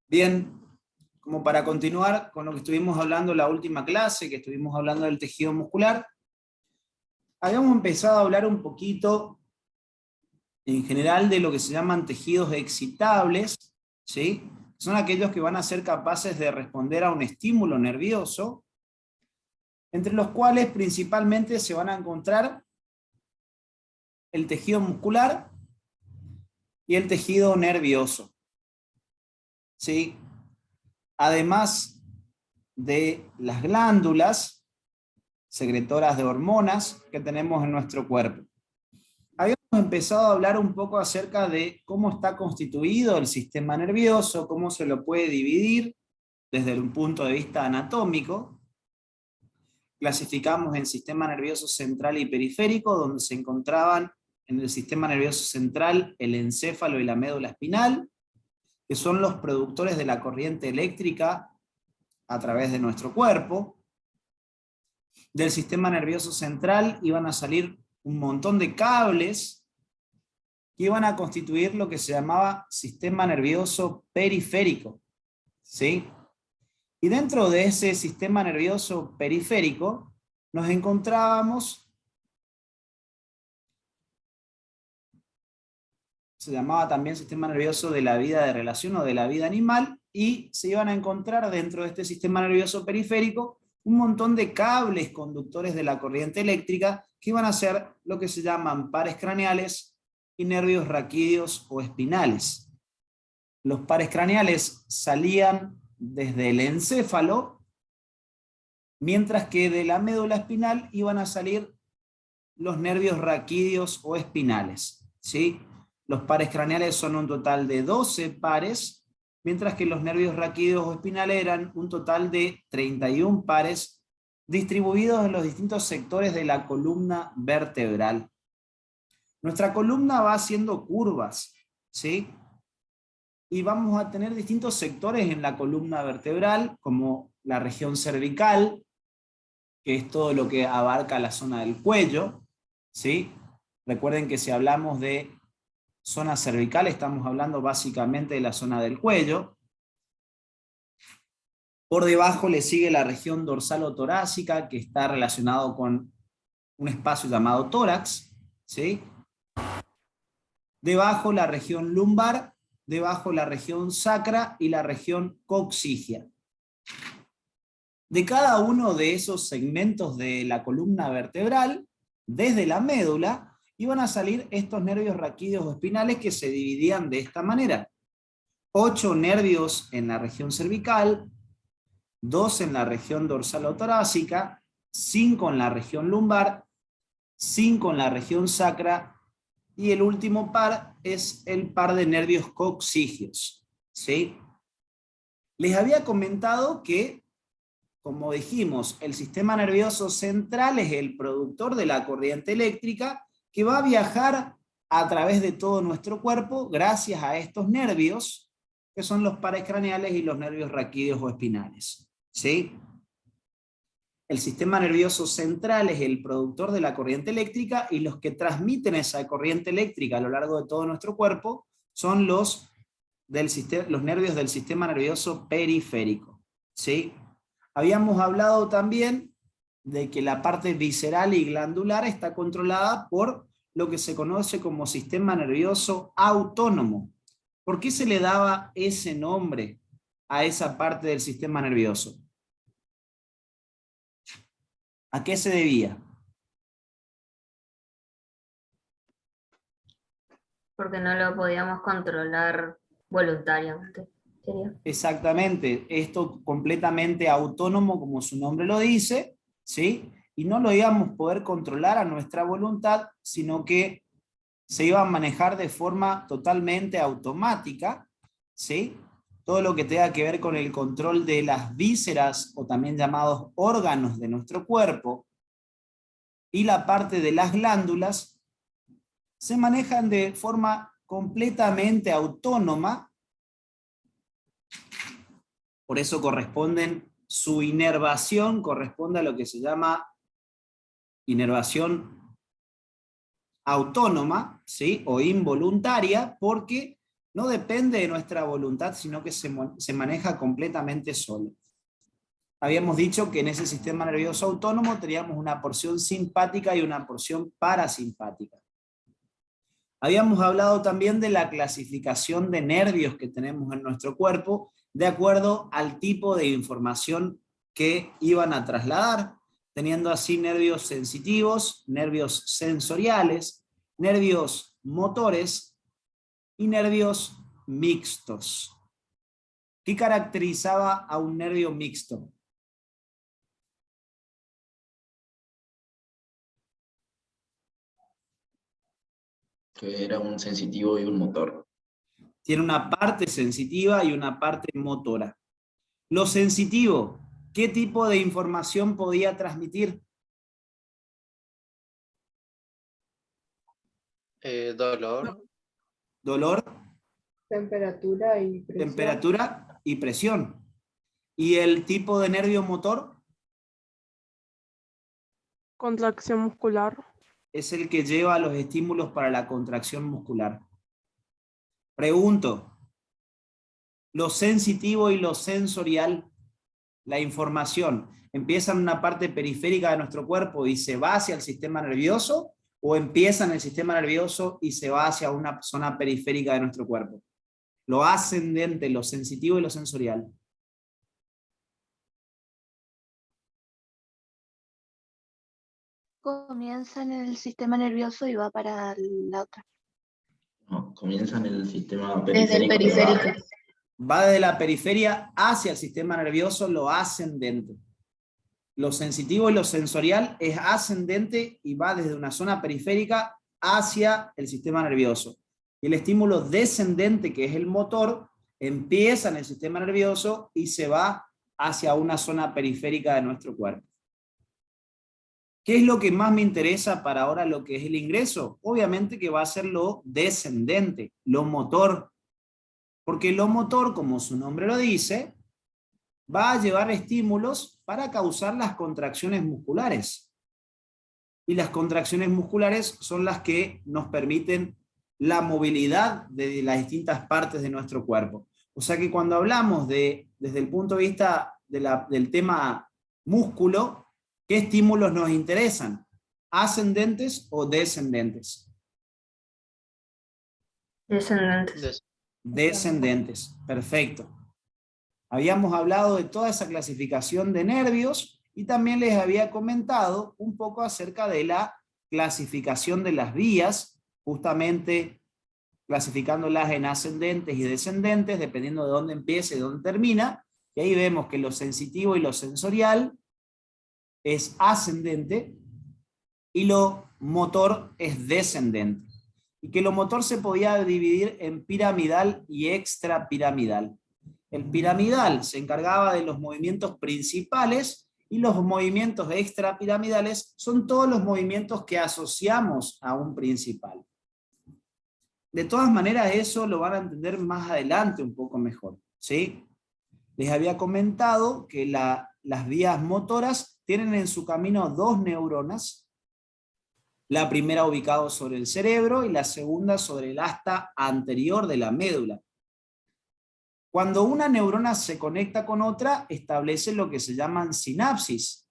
Bien, como para continuar con lo que estuvimos hablando en la última clase, que estuvimos hablando del tejido muscular, habíamos empezado a hablar un poquito, en general, de lo que se llaman tejidos excitables, ¿sí? Son aquellos que van a ser capaces de responder a un estímulo nervioso, entre los cuales principalmente se van a encontrar el tejido muscular y el tejido nervioso, ¿sí? Además de las glándulas secretoras de hormonas que tenemos en nuestro cuerpo. Habíamos empezado a hablar un poco acerca de cómo está constituido el sistema nervioso, cómo se lo puede dividir desde un punto de vista anatómico. Clasificamos en sistema nervioso central y periférico, donde se encontraban en el sistema nervioso central el encéfalo y la médula espinal, que son los productores de la corriente eléctrica a través de nuestro cuerpo. Del sistema nervioso central iban a salir un montón de cables que iban a constituir lo que se llamaba sistema nervioso periférico, ¿sí? Y dentro de ese sistema nervioso periférico nos encontrábamos, se llamaba también sistema nervioso de la vida de relación o de la vida animal, y se iban a encontrar dentro de este sistema nervioso periférico un montón de cables conductores de la corriente eléctrica que iban a ser lo que se llaman pares craneales y nervios raquídeos o espinales. Los pares craneales salían desde el encéfalo, mientras que de la médula espinal iban a salir los nervios raquídeos o espinales, ¿sí? Los pares craneales son un total de 12 pares, mientras que los nervios raquídeos o espinales eran un total de 31 pares, distribuidos en los distintos sectores de la columna vertebral. Nuestra columna va haciendo curvas, ¿sí? Y vamos a tener distintos sectores en la columna vertebral, como la región cervical, que es todo lo que abarca la zona del cuello, ¿sí? Recuerden que si hablamos de zona cervical, estamos hablando básicamente de la zona del cuello. Por debajo le sigue la región dorsal o torácica, que está relacionado con un espacio llamado tórax, ¿sí? Debajo la región lumbar, debajo la región sacra y la región coccigia. De cada uno de esos segmentos de la columna vertebral, desde la médula, iban a salir estos nervios raquídeos o espinales que se dividían de esta manera. 8 nervios en la región cervical, 2 en la región dorsal o torácica, 5 en la región lumbar, 5 en la región sacra, y el último par es el par de nervios coccigios, ¿sí? Les había comentado que, como dijimos, el sistema nervioso central es el productor de la corriente eléctrica que va a viajar a través de todo nuestro cuerpo gracias a estos nervios, que son los pares craneales y los nervios raquídeos o espinales, ¿sí? El sistema nervioso central es el productor de la corriente eléctrica, y los que transmiten esa corriente eléctrica a lo largo de todo nuestro cuerpo son los nervios del sistema nervioso periférico, ¿sí? Habíamos hablado también de que la parte visceral y glandular está controlada por lo que se conoce como sistema nervioso autónomo. ¿Por qué se le daba ese nombre a esa parte del sistema nervioso? ¿A qué se debía? Porque no lo podíamos controlar voluntariamente. ¿Sería? Exactamente, esto completamente autónomo, como su nombre lo dice, ¿sí? Y no lo íbamos a poder controlar a nuestra voluntad, sino que se iba a manejar de forma totalmente automática, ¿sí? Todo lo que tenga que ver con el control de las vísceras, o también llamados órganos de nuestro cuerpo, y la parte de las glándulas, se manejan de forma completamente autónoma. Por eso su inervación corresponde a lo que se llama inervación autónoma, ¿sí? O involuntaria, porque No depende de nuestra voluntad, sino que se maneja completamente solo. Habíamos dicho que en ese sistema nervioso autónomo teníamos una porción simpática y una porción parasimpática. Habíamos hablado también de la clasificación de nervios que tenemos en nuestro cuerpo de acuerdo al tipo de información que iban a trasladar, teniendo así nervios sensitivos, nervios sensoriales, nervios motores y nervios mixtos. ¿Qué caracterizaba a un nervio mixto? Que era un sensitivo y un motor. Tiene una parte sensitiva y una parte motora. Lo sensitivo, ¿qué tipo de información podía transmitir? Dolor. Dolor, Temperatura y presión. temperatura y presión. ¿Y el tipo de nervio motor? Contracción muscular. Es el que lleva los estímulos para la contracción muscular. Pregunto, lo sensitivo y lo sensorial, la información, ¿empieza en una parte periférica de nuestro cuerpo y se va hacia el sistema nervioso? ¿O empieza en el sistema nervioso y se va hacia una zona periférica de nuestro cuerpo? Lo ascendente, lo sensitivo y lo sensorial. Comienza en el sistema nervioso y va para la otra. No, comienza en el sistema Desde el periférico. periférico. Va desde la periferia hacia el sistema nervioso, lo ascendente. Lo sensitivo y lo sensorial es ascendente y va desde una zona periférica hacia el sistema nervioso. Y el estímulo descendente, que es el motor, empieza en el sistema nervioso y se va hacia una zona periférica de nuestro cuerpo. ¿Qué es lo que más me interesa para ahora lo que es el ingreso? Obviamente que va a ser lo descendente, lo motor. Porque lo motor, como su nombre lo dice, va a llevar estímulos para causar las contracciones musculares. Y las contracciones musculares son las que nos permiten la movilidad de las distintas partes de nuestro cuerpo. O sea que cuando hablamos desde el punto de vista del tema músculo, ¿qué estímulos nos interesan? ¿Ascendentes o descendentes? Descendentes. Descendentes, perfecto. Habíamos hablado de toda esa clasificación de nervios y también les había comentado un poco acerca de la clasificación de las vías, justamente clasificándolas en ascendentes y descendentes, dependiendo de dónde empieza y dónde termina. Y ahí vemos que lo sensitivo y lo sensorial es ascendente y lo motor es descendente. Y que lo motor se podía dividir en piramidal y extrapiramidal. El piramidal se encargaba de los movimientos principales y los movimientos extrapiramidales son todos los movimientos que asociamos a un principal. De todas maneras, eso lo van a entender más adelante un poco mejor, ¿sí? Les había comentado que las vías motoras tienen en su camino dos neuronas, la primera ubicada sobre el cerebro y la segunda sobre el asta anterior de la médula. Cuando una neurona se conecta con otra, establece lo que se llaman sinapsis.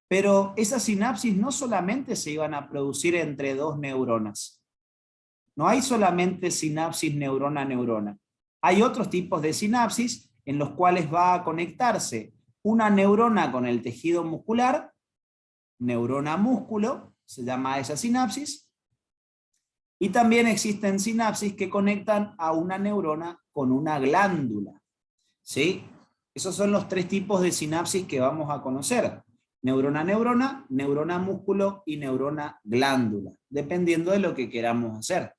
Pero esas sinapsis no solamente se iban a producir entre dos neuronas. No hay solamente sinapsis neurona-neurona. Hay otros tipos de sinapsis en los cuales va a conectarse una neurona con el tejido muscular, neurona-músculo, se llama esa sinapsis, y también existen sinapsis que conectan a una neurona con una glándula, ¿sí? Esos son los tres tipos de sinapsis que vamos a conocer: neurona-neurona, neurona-músculo y neurona-glándula, dependiendo de lo que queramos hacer.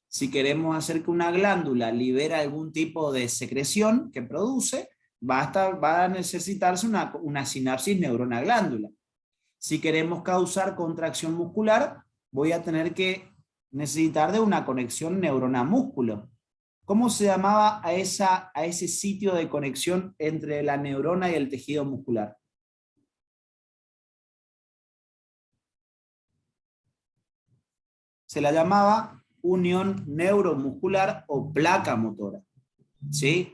Si queremos hacer que una glándula libere algún tipo de secreción que produce, va a necesitarse una sinapsis neurona-glándula. Si queremos causar contracción muscular, voy a tener que necesitar de una conexión neurona-músculo. ¿Cómo se llamaba a ese sitio de conexión entre la neurona y el tejido muscular? Se la llamaba unión neuromuscular o placa motora. ¿Sí?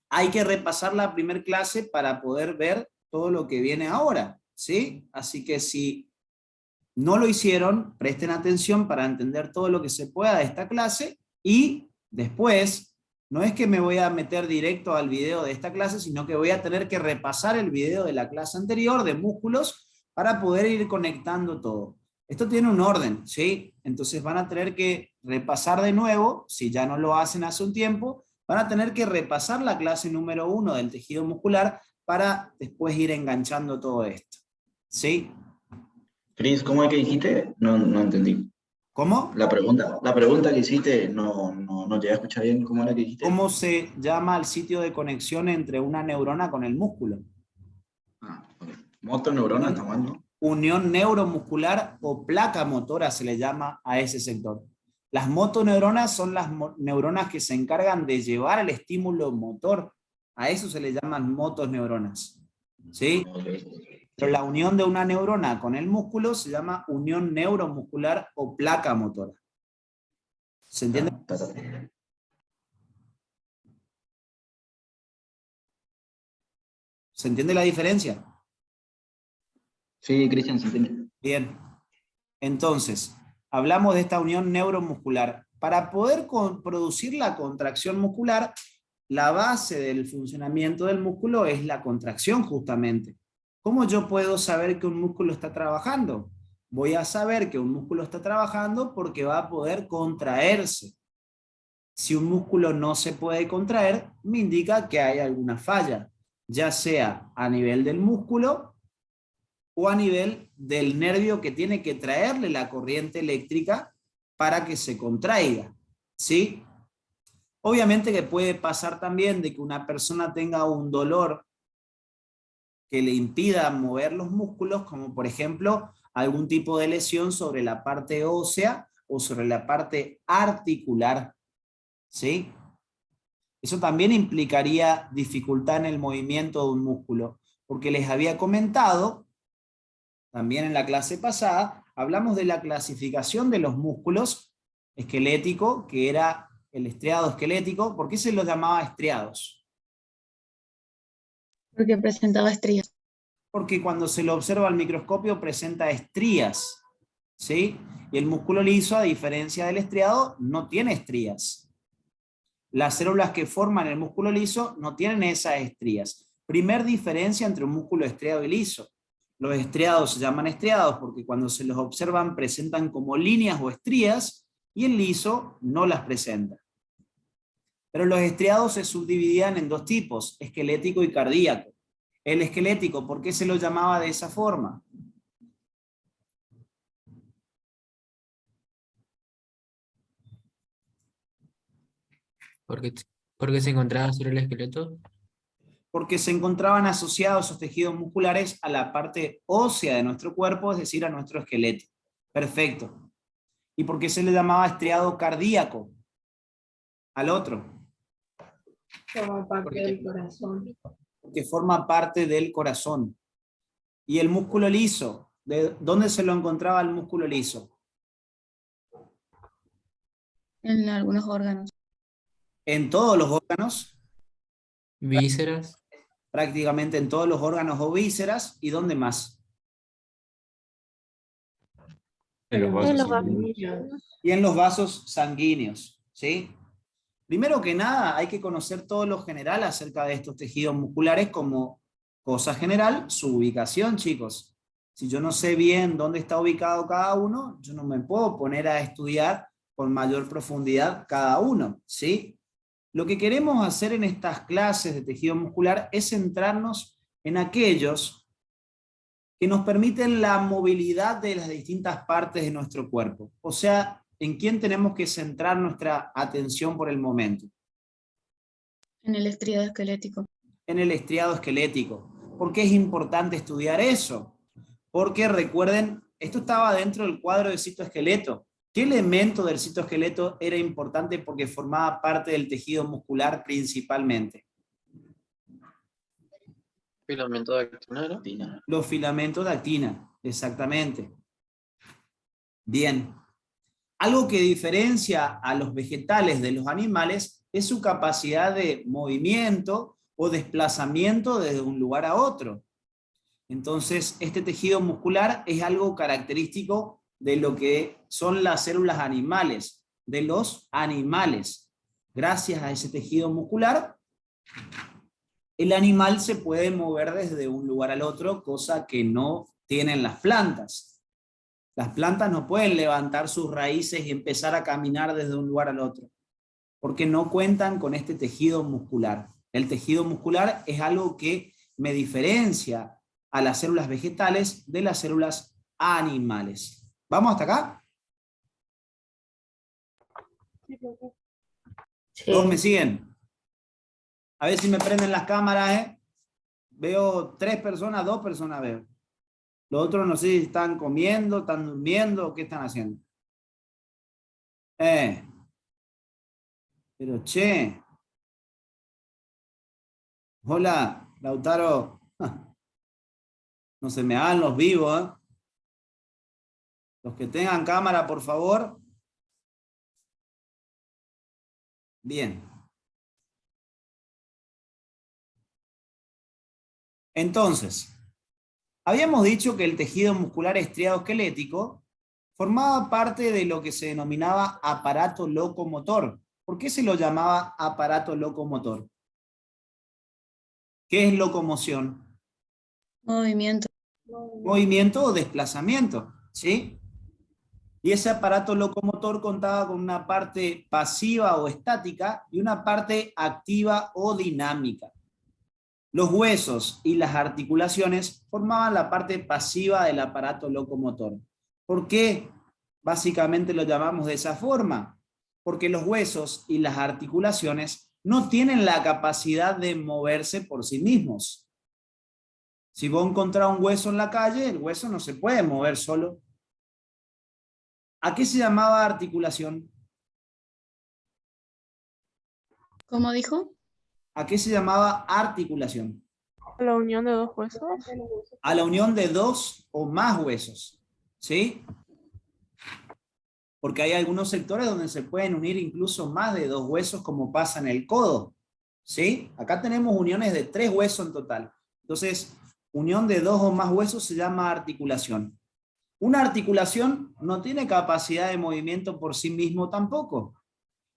Hay que repasar la primera clase para poder ver todo lo que viene ahora. ¿Sí? Así que si no lo hicieron, presten atención para entender todo lo que se pueda de esta clase y después, no es que me voy a meter directo al video de esta clase, sino que voy a tener que repasar el video de la clase anterior de músculos para poder ir conectando todo. Esto tiene un orden, ¿sí? Entonces van a tener que repasar de nuevo, si ya no lo hacen hace un tiempo, van a tener que repasar la clase número 1 del tejido muscular para después ir enganchando todo esto. ¿Sí? Cris, ¿cómo es que dijiste? No entendí. ¿Cómo? La pregunta que hiciste, no llegué a escuchar bien cómo era que dijiste. ¿Cómo se llama el sitio de conexión entre una neurona con el músculo? Ah, ok. Motoneurona, está mal, ¿no? Unión neuromuscular o placa motora se le llama a ese sector. Las motoneuronas son las neuronas que se encargan de llevar el estímulo motor. A eso se le llaman motoneuronas. ¿Sí? Okay. Pero la unión de una neurona con el músculo se llama unión neuromuscular o placa motora. ¿Se entiende? ¿Se entiende la diferencia? Sí, Cristian, se entiende. Bien. Entonces, hablamos de esta unión neuromuscular. Para poder producir la contracción muscular, la base del funcionamiento del músculo es la contracción justamente. ¿Cómo yo puedo saber que un músculo está trabajando? Voy a saber que un músculo está trabajando porque va a poder contraerse. Si un músculo no se puede contraer, me indica que hay alguna falla, ya sea a nivel del músculo o a nivel del nervio que tiene que traerle la corriente eléctrica para que se contraiga. ¿Sí? Obviamente que puede pasar también de que una persona tenga un dolor que le impida mover los músculos, como por ejemplo algún tipo de lesión sobre la parte ósea o sobre la parte articular. ¿Sí? Eso también implicaría dificultad en el movimiento de un músculo, porque les había comentado, también en la clase pasada, hablamos de la clasificación de los músculos esquelético, que era el estriado esquelético. ¿Por qué se los llamaba estriados? Porque presentaba estrías. Porque cuando se lo observa al microscopio presenta estrías, ¿sí? Y el músculo liso, a diferencia del estriado, no tiene estrías. Las células que forman el músculo liso no tienen esas estrías. Primer diferencia entre un músculo estriado y liso. Los estriados se llaman estriados porque cuando se los observan presentan como líneas o estrías y el liso no las presenta. Pero los estriados se subdividían en dos tipos, esquelético y cardíaco. El esquelético, ¿por qué se lo llamaba de esa forma? Porque se encontraba sobre el esqueleto. Porque se encontraban asociados esos tejidos musculares a la parte ósea de nuestro cuerpo, es decir, a nuestro esqueleto. Perfecto. ¿Y por qué se le llamaba estriado cardíaco al otro? Forma parte del corazón. Porque forma parte del corazón. ¿Y el músculo liso? ¿De dónde se lo encontraba el músculo liso? En algunos órganos. En todos los órganos, Vísceras. prácticamente en todos los órganos o vísceras. ¿Y dónde más? En los En vasos los sanguíneos. Y en los vasos sanguíneos, ¿sí? Primero que nada, hay que conocer todo lo general acerca de estos tejidos musculares como cosa general, su ubicación, chicos. Si yo no sé bien dónde está ubicado cada uno, yo no me puedo poner a estudiar con mayor profundidad cada uno, ¿sí? Lo que queremos hacer en estas clases de tejido muscular es centrarnos en aquellos que nos permiten la movilidad de las distintas partes de nuestro cuerpo. O sea, ¿en quién tenemos que centrar nuestra atención por el momento? En el estriado esquelético. En el estriado esquelético. ¿Por qué es importante estudiar eso? Porque recuerden, esto estaba dentro del cuadro de citoesqueleto. ¿Qué elemento del citoesqueleto era importante porque formaba parte del tejido muscular principalmente? Filamento de actina, ¿no? Los filamentos de actina, exactamente. Bien. Algo que diferencia a los vegetales de los animales es su capacidad de movimiento o desplazamiento desde un lugar a otro. Entonces, este tejido muscular es algo característico de lo que son las células animales, de los animales. Gracias a ese tejido muscular, el animal se puede mover desde un lugar al otro, cosa que no tienen las plantas. Las plantas no pueden levantar sus raíces y empezar a caminar desde un lugar al otro, porque no cuentan con este tejido muscular. El tejido muscular es algo que me diferencia a las células vegetales de las células animales. ¿Vamos hasta acá? Sí. ¿Todos me siguen? A ver si me prenden las cámaras, ¿eh? Veo 3 personas, 2 personas veo. Los otros no sé si están comiendo, están durmiendo, o qué están haciendo. Pero che. Hola, Lautaro. No se me hagan los vivos, ¿eh? Los que tengan cámara, por favor. Bien. Entonces, habíamos dicho que el tejido muscular estriado esquelético formaba parte de lo que se denominaba aparato locomotor. ¿Por qué se lo llamaba aparato locomotor? ¿Qué es locomoción? Movimiento. Movimiento o desplazamiento, ¿sí? Y ese aparato locomotor contaba con una parte pasiva o estática y una parte activa o dinámica. Los huesos y las articulaciones formaban la parte pasiva del aparato locomotor. ¿Por qué básicamente lo llamamos de esa forma? Porque los huesos y las articulaciones no tienen la capacidad de moverse por sí mismos. Si vos encontrás un hueso en la calle, el hueso no se puede mover solo. ¿A qué se llamaba articulación? ¿Cómo dijo? ¿A qué se llamaba articulación? La unión de dos huesos. A la unión de 2 o más huesos, ¿sí? Porque hay algunos sectores donde se pueden unir incluso más de 2 huesos, como pasa en el codo, ¿sí? Acá tenemos uniones de 3 huesos en total. Entonces, unión de 2 o más huesos se llama articulación. Una articulación no tiene capacidad de movimiento por sí mismo tampoco.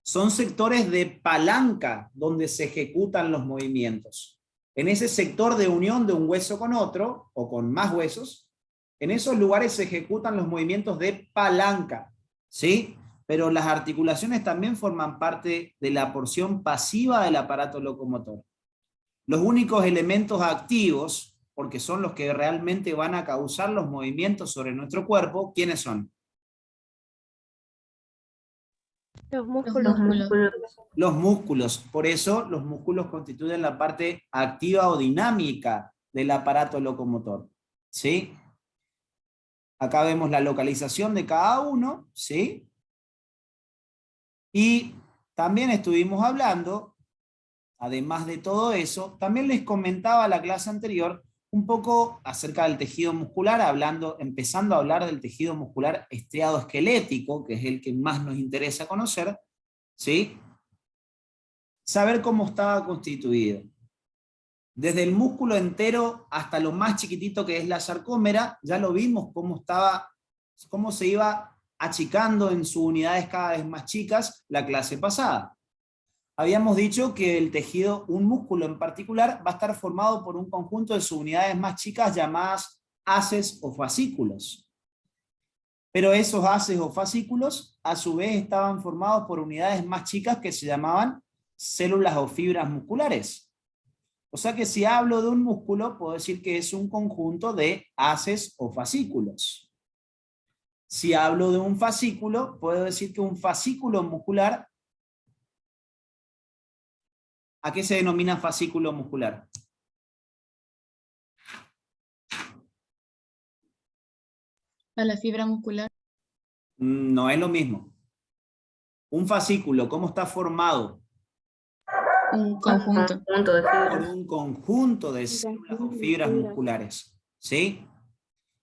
Son sectores de palanca donde se ejecutan los movimientos. En ese sector de unión de un hueso con otro, o con más huesos, en esos lugares se ejecutan los movimientos de palanca, ¿sí? Pero las articulaciones también forman parte de la porción pasiva del aparato locomotor. Los únicos elementos activos, porque son los que realmente van a causar los movimientos sobre nuestro cuerpo, ¿quiénes son? Los músculos. Los músculos. Por eso los músculos constituyen la parte activa o dinámica del aparato locomotor, ¿sí? Acá vemos la localización de cada uno, ¿sí? Y también estuvimos hablando, además de todo eso, también les comentaba la clase anterior un poco acerca del tejido muscular, empezando a hablar del tejido muscular estriado esquelético, que es el que más nos interesa conocer, ¿sí? Saber cómo estaba constituido. Desde el músculo entero hasta lo más chiquitito que es la sarcómera, ya lo vimos cómo se iba achicando en sus unidades cada vez más chicas la clase pasada. Habíamos dicho que el tejido, un músculo en particular, va a estar formado por un conjunto de subunidades más chicas llamadas haces o fascículos. Pero esos haces o fascículos, a su vez, estaban formados por unidades más chicas que se llamaban células o fibras musculares. O sea que si hablo de un músculo, puedo decir que es un conjunto de haces o fascículos. Si hablo de un fascículo, puedo decir que un fascículo muscular, ¿a qué se denomina fascículo muscular? A la fibra muscular. No es lo mismo. Un fascículo, ¿cómo está formado? Un conjunto. Conjunto de Por fibras. un conjunto de células o fibras musculares, ¿sí?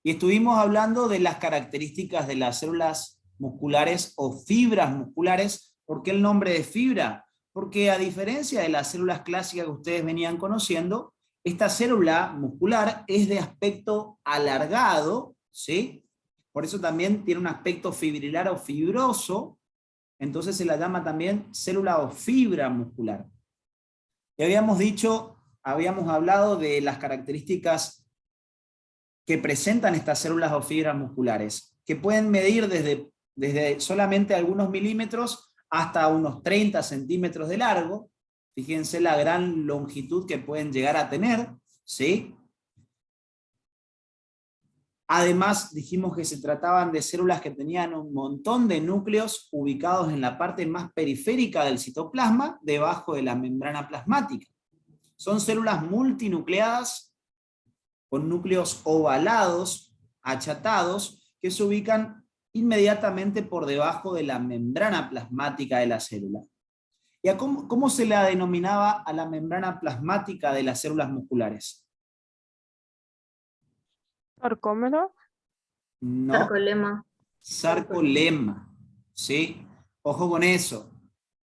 Y estuvimos hablando de las características de las células musculares o fibras musculares. ¿Por qué el nombre de fibra? Porque a diferencia de las células clásicas que ustedes venían conociendo, esta célula muscular es de aspecto alargado, ¿sí? Por eso también tiene un aspecto fibrilar o fibroso, entonces se la llama también célula o fibra muscular. Y habíamos hablado de las características que presentan estas células o fibras musculares, que pueden medir desde solamente algunos milímetros hasta unos 30 centímetros de largo. Fíjense la gran longitud que pueden llegar a tener, ¿sí? Además, dijimos que se trataban de células que tenían un montón de núcleos ubicados en la parte más periférica del citoplasma, debajo de la membrana plasmática. Son células multinucleadas, con núcleos ovalados, achatados, que se ubican inmediatamente por debajo de la membrana plasmática de la célula. ¿Y cómo se la denominaba a la membrana plasmática de las células musculares? Sarcómero. No. Sarcolema. Sarcolema, ¿sí? Ojo con eso,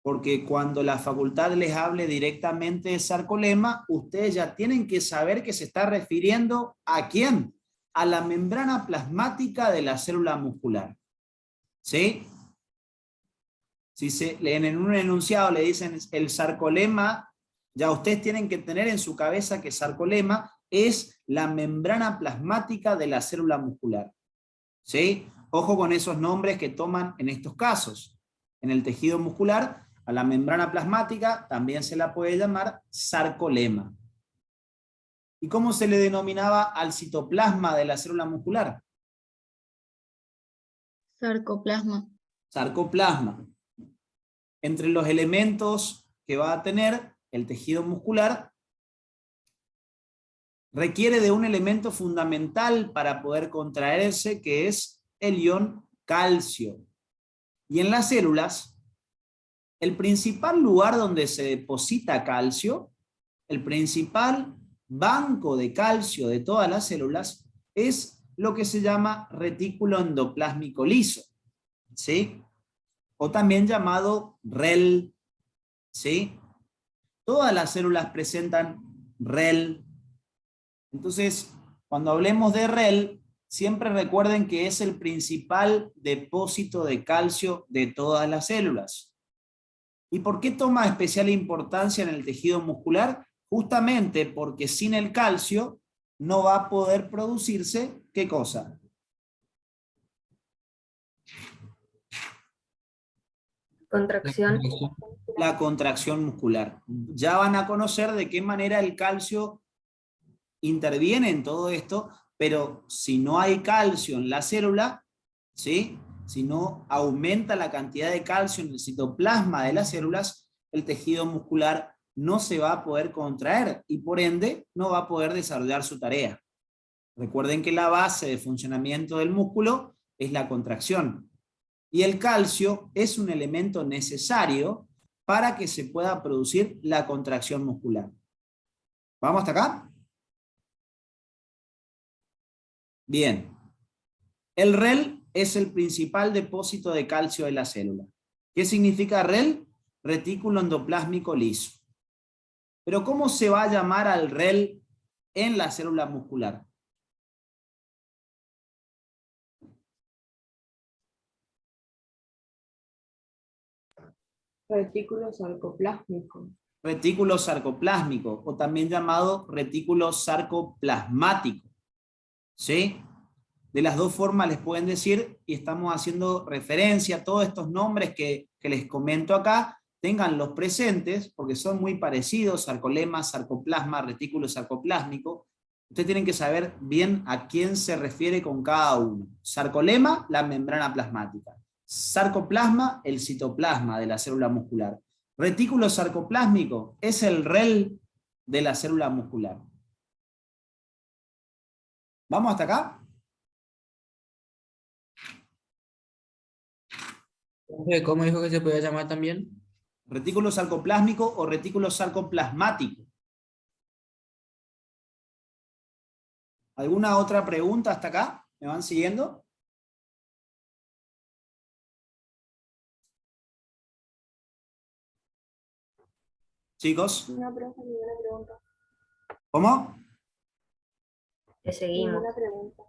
porque cuando la facultad les hable directamente de sarcolema, ustedes ya tienen que saber que se está refiriendo ¿a quién? A la membrana plasmática de la célula muscular, ¿sí? Si en un enunciado le dicen el sarcolema, ya ustedes tienen que tener en su cabeza que sarcolema es la membrana plasmática de la célula muscular. ¿Sí? Ojo con esos nombres que toman en estos casos. En el tejido muscular, a la membrana plasmática también se la puede llamar sarcolema. ¿Y cómo se le denominaba al citoplasma de la célula muscular? Sarcoplasma. Sarcoplasma. Entre los elementos que va a tener el tejido muscular, requiere de un elemento fundamental para poder contraerse, que es el ion calcio. Y en las células, el principal lugar donde se deposita calcio, el principal banco de calcio de todas las células, es lo que se llama retículo endoplásmico liso, ¿sí? O también llamado REL, ¿sí? Todas las células presentan REL. Entonces, cuando hablemos de REL, siempre recuerden que es el principal depósito de calcio de todas las células. ¿Y por qué toma especial importancia en el tejido muscular? Justamente porque sin el calcio no va a poder producirse, ¿qué cosa? Contracción. La contracción muscular. Ya van a conocer de qué manera el calcio interviene en todo esto, pero si no hay calcio en la célula, ¿sí? Si no aumenta la cantidad de calcio en el citoplasma de las células, el tejido muscular no se va a poder contraer y por ende no va a poder desarrollar su tarea. Recuerden que la base de funcionamiento del músculo es la contracción. Y el calcio es un elemento necesario para que se pueda producir la contracción muscular. ¿Vamos hasta acá? Bien. El REL es el principal depósito de calcio de la célula. ¿Qué significa REL? Retículo endoplásmico liso. Pero ¿cómo se va a llamar al REL en la célula muscular? Retículo sarcoplásmico. Retículo sarcoplásmico, o también llamado retículo sarcoplasmático. ¿Sí? De las dos formas les pueden decir, y estamos haciendo referencia a todos estos nombres que les comento acá, tenganlos presentes, porque son muy parecidos, sarcolema, sarcoplasma, retículo sarcoplásmico. Ustedes tienen que saber bien a quién se refiere con cada uno. Sarcolema, la membrana plasmática. Sarcoplasma, el citoplasma de la célula muscular. Retículo sarcoplásmico es el REL de la célula muscular. ¿Vamos hasta acá? ¿Cómo dijo que se podía llamar también? Retículo sarcoplásmico o retículo sarcoplasmático. ¿Alguna otra pregunta hasta acá? ¿Me van siguiendo? Chicos, No, profe, ninguna pregunta. ¿cómo? Le seguimos. Ninguna pregunta.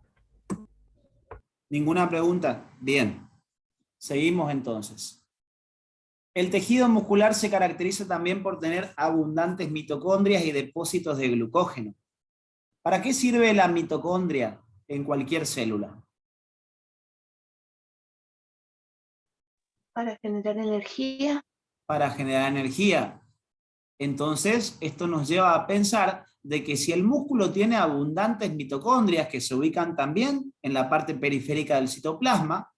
¿Ninguna pregunta? Bien. Seguimos entonces. El tejido muscular se caracteriza también por tener abundantes mitocondrias y depósitos de glucógeno. ¿Para qué sirve la mitocondria en cualquier célula? Para generar energía. Para generar energía. Entonces, esto nos lleva a pensar de que si el músculo tiene abundantes mitocondrias que se ubican también en la parte periférica del citoplasma,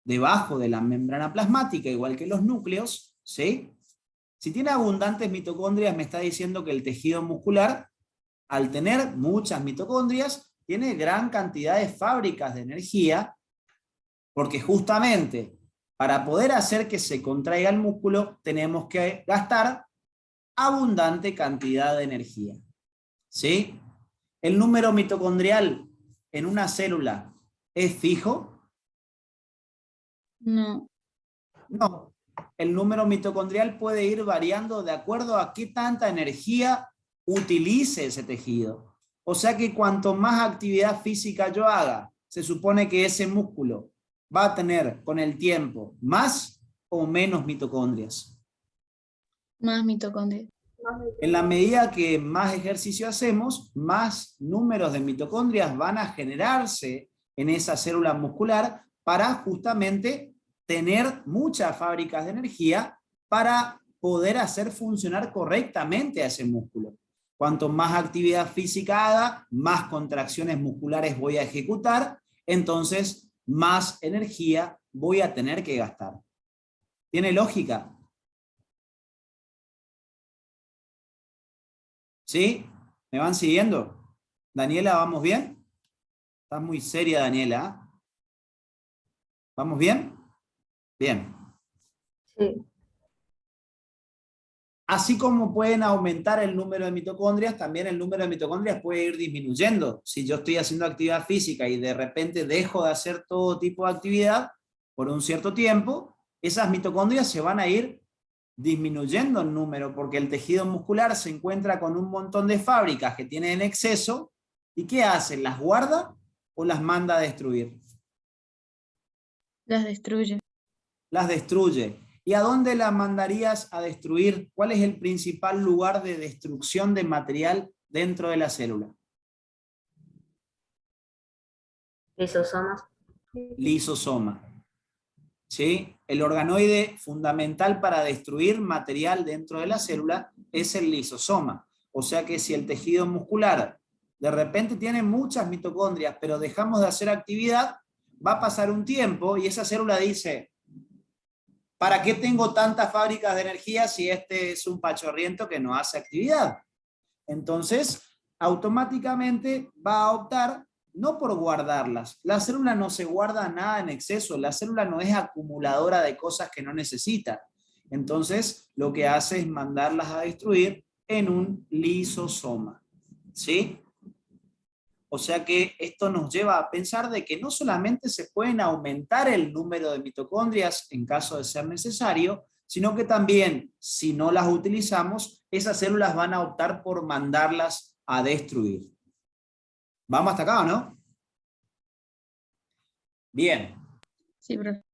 debajo de la membrana plasmática, igual que los núcleos, ¿sí? Si tiene abundantes mitocondrias, me está diciendo que el tejido muscular, al tener muchas mitocondrias, tiene gran cantidad de fábricas de energía, porque justamente para poder hacer que se contraiga el músculo, tenemos que gastar abundante cantidad de energía. ¿Sí? ¿El número mitocondrial en una célula es fijo? No. No. El número mitocondrial puede ir variando de acuerdo a qué tanta energía utilice ese tejido. O sea que cuanto más actividad física yo haga, se supone que ese músculo va a tener con el tiempo más o menos mitocondrias. Más mitocondrias. En la medida que más ejercicio hacemos, más números de mitocondrias van a generarse en esa célula muscular para justamente tener muchas fábricas de energía para poder hacer funcionar correctamente a ese músculo. Cuanto más actividad física haga, más contracciones musculares voy a ejecutar, entonces más energía voy a tener que gastar. ¿Tiene lógica? ¿Sí? ¿Me van siguiendo? Daniela, ¿vamos bien? Estás muy seria, Daniela. ¿Vamos bien? Bien. Sí. Así como pueden aumentar el número de mitocondrias, también el número de mitocondrias puede ir disminuyendo. Si yo estoy haciendo actividad física y de repente dejo de hacer todo tipo de actividad por un cierto tiempo, esas mitocondrias se van a ir disminuyendo en número, porque el tejido muscular se encuentra con un montón de fábricas que tienen en exceso, ¿y qué hace? ¿Las guarda o las manda a destruir? Las destruye. Las destruye. ¿Y a dónde las mandarías a destruir? ¿Cuál es el principal lugar de destrucción de material dentro de la célula? Lisosomas. Lisosoma. ¿Sí? El organoide fundamental para destruir material dentro de la célula es el lisosoma. O sea que si el tejido muscular de repente tiene muchas mitocondrias, pero dejamos de hacer actividad, va a pasar un tiempo y esa célula dice, ¿para qué tengo tantas fábricas de energía si este es un pachorriento que no hace actividad? Entonces, automáticamente va a optar no por guardarlas. La célula no se guarda nada en exceso, la célula no es acumuladora de cosas que no necesita. Entonces, lo que hace es mandarlas a destruir en un lisosoma. ¿Sí? O sea que esto nos lleva a pensar de que no solamente se pueden aumentar el número de mitocondrias en caso de ser necesario, sino que también, si no las utilizamos, esas células van a optar por mandarlas a destruir. ¿Vamos hasta acá o no? Bien. Sí, profe.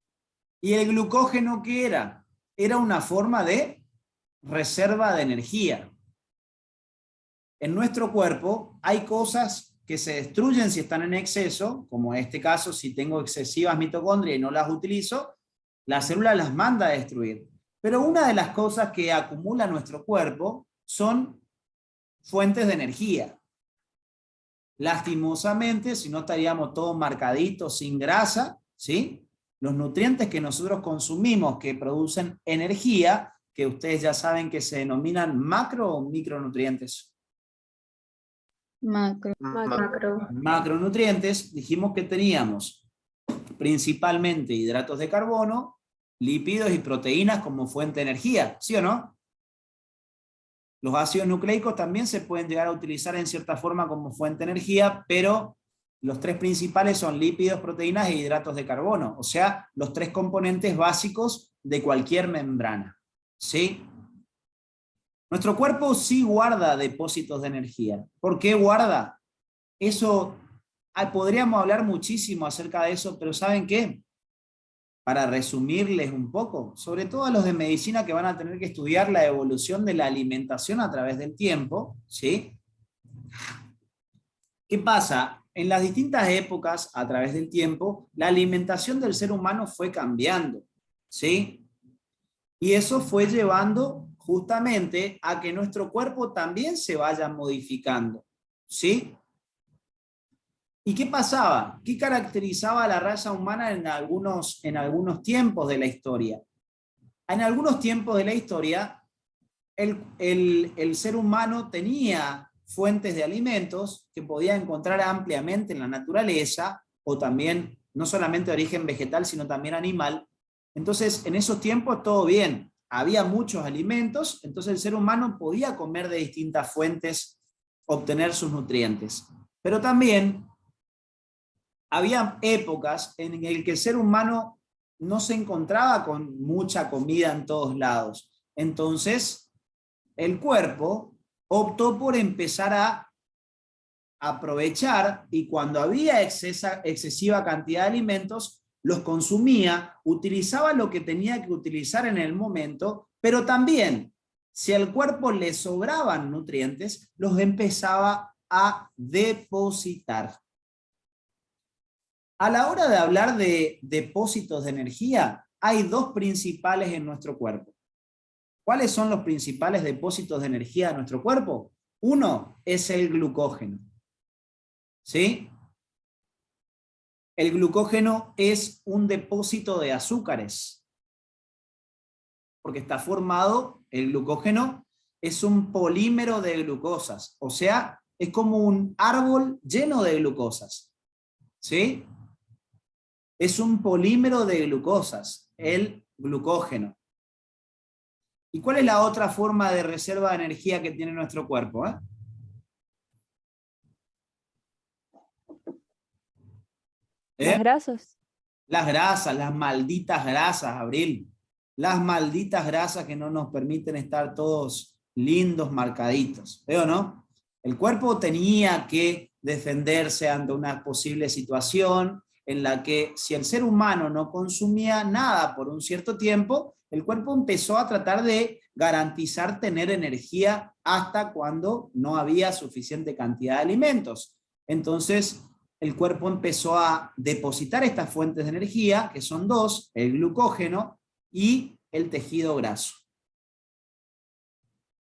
¿Y el glucógeno qué era? Era una forma de reserva de energía. En nuestro cuerpo hay cosas que se destruyen si están en exceso, como en este caso, si tengo excesivas mitocondrias y no las utilizo, la célula las manda a destruir. Pero una de las cosas que acumula nuestro cuerpo son fuentes de energía. Lastimosamente, si no estaríamos todos marcaditos, sin grasa, ¿sí? Los nutrientes que nosotros consumimos que producen energía, que ustedes ya saben que se denominan macro o micronutrientes. Macro. Macro. Macronutrientes, dijimos que teníamos principalmente hidratos de carbono, lípidos y proteínas como fuente de energía, ¿sí o no? Los ácidos nucleicos también se pueden llegar a utilizar en cierta forma como fuente de energía, pero los tres principales son lípidos, proteínas e hidratos de carbono, o sea, los tres componentes básicos de cualquier membrana, ¿sí? Nuestro cuerpo sí guarda depósitos de energía. ¿Por qué guarda? Eso, podríamos hablar muchísimo acerca de eso, pero ¿saben qué? Para resumirles un poco, sobre todo a los de medicina que van a tener que estudiar la evolución de la alimentación a través del tiempo, ¿sí? ¿Qué pasa? En las distintas épocas, a través del tiempo, la alimentación del ser humano fue cambiando, ¿sí? Y eso fue llevando justamente a que nuestro cuerpo también se vaya modificando, ¿sí? ¿Y qué pasaba? ¿Qué caracterizaba a la raza humana en algunos tiempos de la historia? En algunos tiempos de la historia, el ser humano tenía fuentes de alimentos que podía encontrar ampliamente en la naturaleza, o también, no solamente de origen vegetal, sino también animal. Entonces, en esos tiempos todo bien, había muchos alimentos, entonces el ser humano podía comer de distintas fuentes, obtener sus nutrientes. Pero también había épocas en las que el ser humano no se encontraba con mucha comida en todos lados. Entonces, el cuerpo optó por empezar a aprovechar, y cuando había excesiva cantidad de alimentos, los consumía, utilizaba lo que tenía que utilizar en el momento, pero también, si al cuerpo le sobraban nutrientes, los empezaba a depositar. A la hora de hablar de depósitos de energía, hay dos principales en nuestro cuerpo. ¿Cuáles son los principales depósitos de energía de nuestro cuerpo? Uno es el glucógeno. ¿Sí? El glucógeno es un depósito de azúcares. Porque está formado, el glucógeno es un polímero de glucosas. O sea, es como un árbol lleno de glucosas. ¿Sí? Es un polímero de glucosas, el glucógeno. ¿Y cuál es la otra forma de reserva de energía que tiene nuestro cuerpo? Las grasas. Las grasas, las malditas grasas, Abril. Las malditas grasas que no nos permiten estar todos lindos, marcaditos. ¿Veo, no? El cuerpo tenía que defenderse ante una posible situación en la que, si el ser humano no consumía nada por un cierto tiempo, el cuerpo empezó a tratar de garantizar tener energía hasta cuando no había suficiente cantidad de alimentos. Entonces, el cuerpo empezó a depositar estas fuentes de energía, que son dos, el glucógeno y el tejido graso.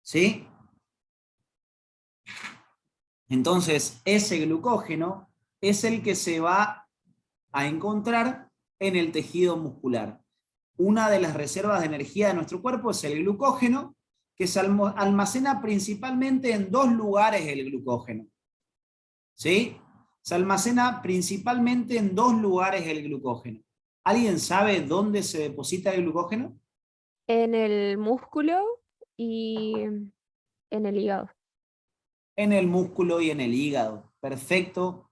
¿Sí? Entonces, ese glucógeno es el que se va a encontrar en el tejido muscular. Una de las reservas de energía de nuestro cuerpo es el glucógeno, que se almacena principalmente en dos lugares el glucógeno. ¿Sí? Se almacena principalmente en dos lugares el glucógeno. ¿Alguien sabe dónde se deposita el glucógeno? En el músculo y en el hígado. En el músculo y en el hígado. Perfecto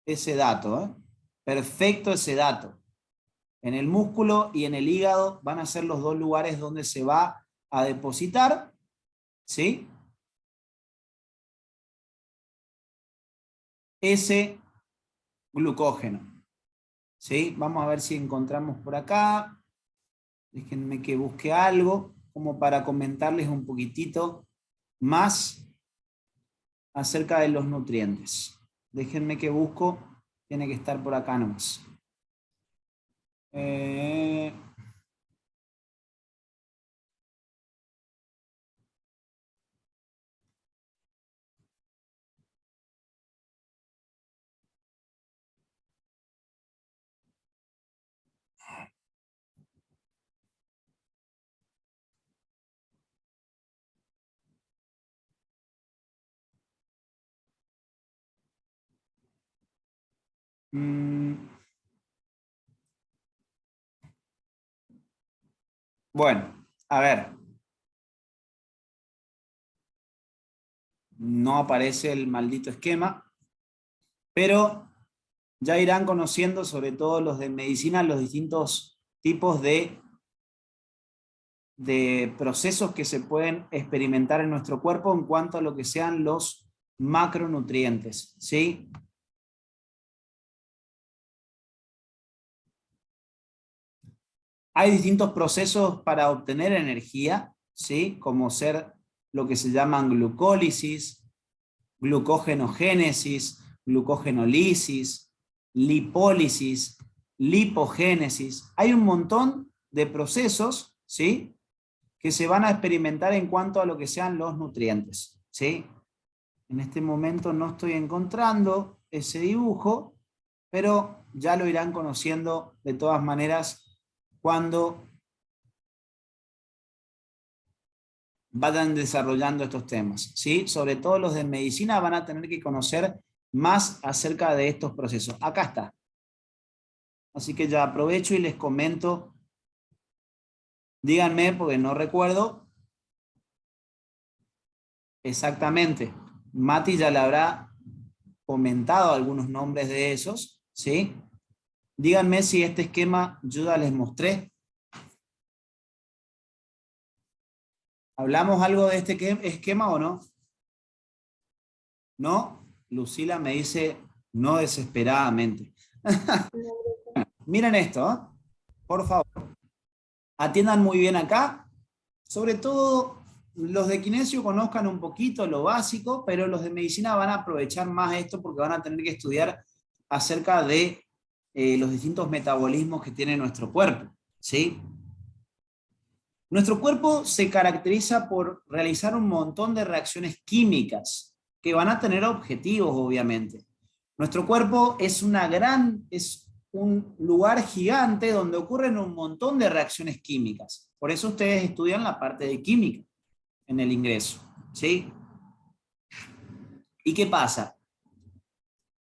ese dato, ¿eh? Perfecto ese dato. En el músculo y en el hígado van a ser los dos lugares donde se va a depositar, ¿sí? Ese glucógeno. ¿Sí? Vamos a ver si encontramos por acá. Déjenme que busque algo como para comentarles un poquitito más acerca de los nutrientes. Déjenme que busco, tiene que estar por acá nomás. Bueno, a ver. No aparece el maldito esquema, pero ya irán conociendo, sobre todo los de medicina, los distintos tipos de de procesos que se pueden experimentar en nuestro cuerpo en cuanto a lo que sean los macronutrientes, ¿sí? Hay distintos procesos para obtener energía, ¿sí? Como ser lo que se llaman glucólisis, glucogenogénesis, glucogenolisis, lipólisis, lipogénesis. Hay un montón de procesos, ¿sí?, que se van a experimentar en cuanto a lo que sean los nutrientes, ¿sí? En este momento no estoy encontrando ese dibujo, pero ya lo irán conociendo de todas maneras cuando vayan desarrollando estos temas, ¿sí? Sobre todo los de medicina van a tener que conocer más acerca de estos procesos. Acá está. Así que ya aprovecho y les comento. Díganme, porque no recuerdo exactamente. Mati ya le habrá comentado algunos nombres de esos, ¿sí? Díganme si este esquema yo ya les mostré. ¿Hablamos algo de este esquema o no? ¿No? Lucila me dice no desesperadamente. Miren esto, ¿eh? Por favor. Atiendan muy bien acá. Sobre todo los de kinesio conozcan un poquito lo básico, pero los de medicina van a aprovechar más esto porque van a tener que estudiar acerca de los distintos metabolismos que tiene nuestro cuerpo, ¿sí? Nuestro cuerpo se caracteriza por realizar un montón de reacciones químicas que van a tener objetivos, obviamente. Nuestro cuerpo es un lugar gigante donde ocurren un montón de reacciones químicas. Por eso ustedes estudian la parte de química en el ingreso, ¿sí? ¿Y qué pasa?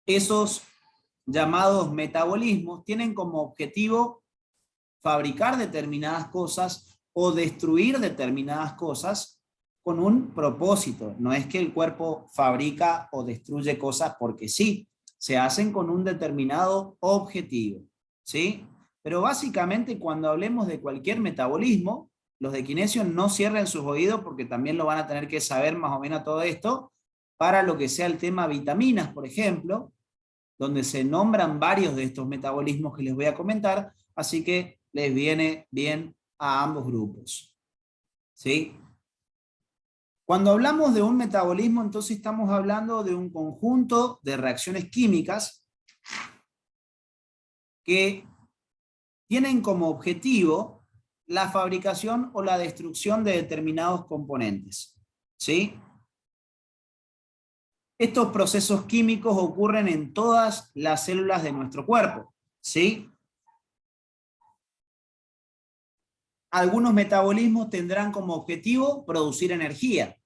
Esos llamados metabolismos tienen como objetivo fabricar determinadas cosas o destruir determinadas cosas con un propósito. No es que el cuerpo fabrica o destruye cosas porque sí, se hacen con un determinado objetivo, ¿sí? Pero básicamente cuando hablemos de cualquier metabolismo, los de kinesio no cierren sus oídos porque también lo van a tener que saber más o menos todo esto, para lo que sea el tema vitaminas, por ejemplo, donde se nombran varios de estos metabolismos que les voy a comentar, así que les viene bien a ambos grupos, ¿sí? Cuando hablamos de un metabolismo, entonces estamos hablando de un conjunto de reacciones químicas que tienen como objetivo la fabricación o la destrucción de determinados componentes, ¿sí? Estos procesos químicos ocurren en todas las células de nuestro cuerpo, ¿sí? Algunos metabolismos tendrán como objetivo producir energía.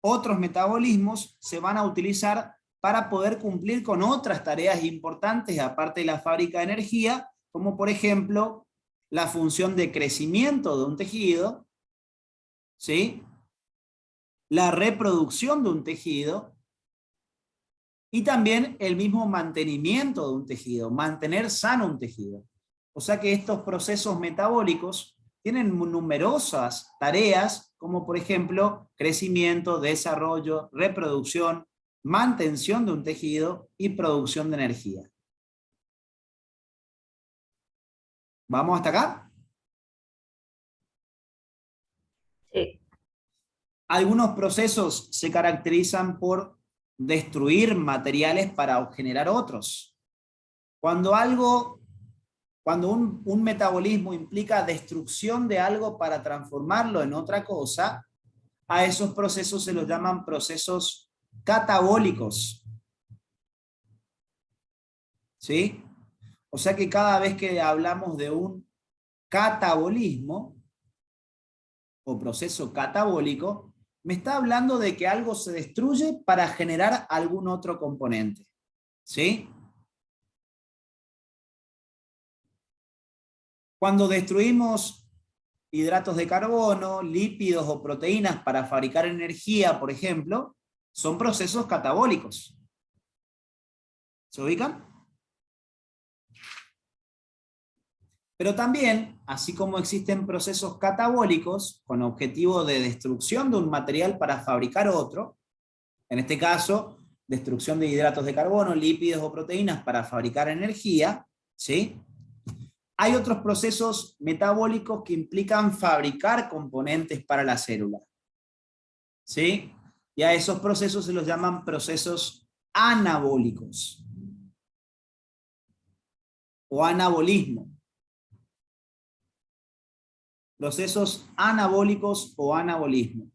Otros metabolismos se van a utilizar para poder cumplir con otras tareas importantes aparte de la fábrica de energía, como por ejemplo la función de crecimiento de un tejido, ¿sí?, la reproducción de un tejido y también el mismo mantenimiento de un tejido, mantener sano un tejido. O sea que estos procesos metabólicos tienen numerosas tareas, como por ejemplo crecimiento, desarrollo, reproducción, mantención de un tejido y producción de energía. ¿Vamos hasta acá? Sí. Algunos procesos se caracterizan por destruir materiales para generar otros. Cuando un metabolismo implica destrucción de algo para transformarlo en otra cosa, a esos procesos se los llaman procesos catabólicos. ¿Sí? O sea que cada vez que hablamos de un catabolismo o proceso catabólico, me está hablando de que algo se destruye para generar algún otro componente. ¿Sí? Cuando destruimos hidratos de carbono, lípidos o proteínas para fabricar energía, por ejemplo, son procesos catabólicos. ¿Se ubican? Pero también, así como existen procesos catabólicos con objetivo de destrucción de un material para fabricar otro, en este caso, destrucción de hidratos de carbono, lípidos o proteínas para fabricar energía, ¿sí? Hay otros procesos metabólicos que implican fabricar componentes para la célula, ¿sí? Y a esos procesos se los llaman procesos anabólicos o anabolismo. Procesos anabólicos o anabolismo.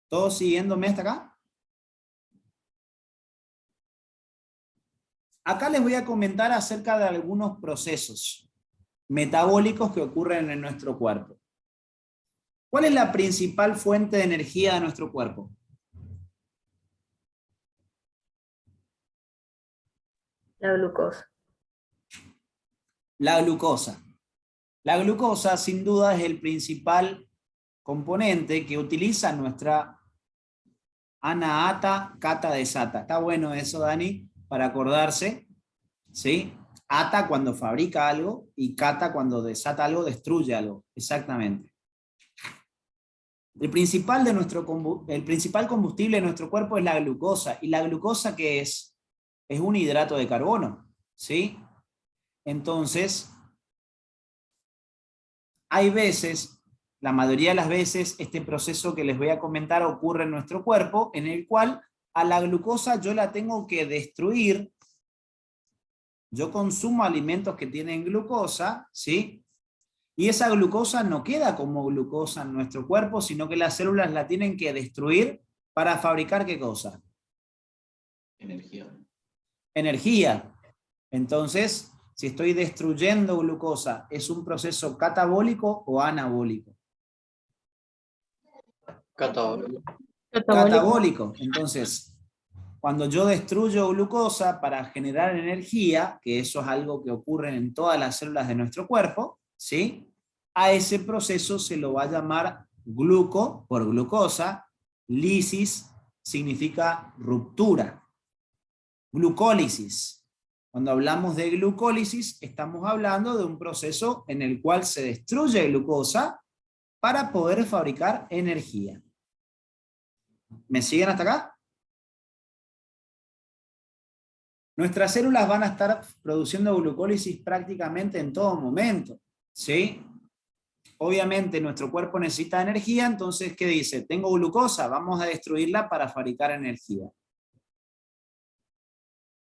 ¿Todos siguiéndome hasta acá? Acá les voy a comentar acerca de algunos procesos metabólicos que ocurren en nuestro cuerpo. ¿Cuál es la principal fuente de energía de nuestro cuerpo? La glucosa. La glucosa. La glucosa, sin duda, es el principal componente que utiliza nuestra anaata cata desata. Está bueno eso, Dani, para acordarse, ¿sí? Ata cuando fabrica algo y cata cuando desata algo, destruye algo. Exactamente. El principal combustible de nuestro cuerpo es la glucosa. ¿Y la glucosa qué es? Es un hidrato de carbono, ¿sí? Entonces, hay veces, la mayoría de las veces, este proceso que les voy a comentar ocurre en nuestro cuerpo, en el cual a la glucosa yo la tengo que destruir. Yo consumo alimentos que tienen glucosa, ¿sí? Y esa glucosa no queda como glucosa en nuestro cuerpo, sino que las células la tienen que destruir para fabricar ¿qué cosa? Energía. Energía. Entonces, si estoy destruyendo glucosa, ¿es un proceso catabólico o anabólico? Catabólico. Catabólico. Entonces, cuando yo destruyo glucosa para generar energía, que eso es algo que ocurre en todas las células de nuestro cuerpo, ¿sí? A ese proceso se lo va a llamar gluco, por glucosa, lisis significa ruptura. Glucólisis. Cuando hablamos de glucólisis, estamos hablando de un proceso en el cual se destruye glucosa para poder fabricar energía. ¿Me siguen hasta acá? Nuestras células van a estar produciendo glucólisis prácticamente en todo momento, ¿sí? Obviamente nuestro cuerpo necesita energía, entonces, ¿qué dice? Tengo glucosa, vamos a destruirla para fabricar energía.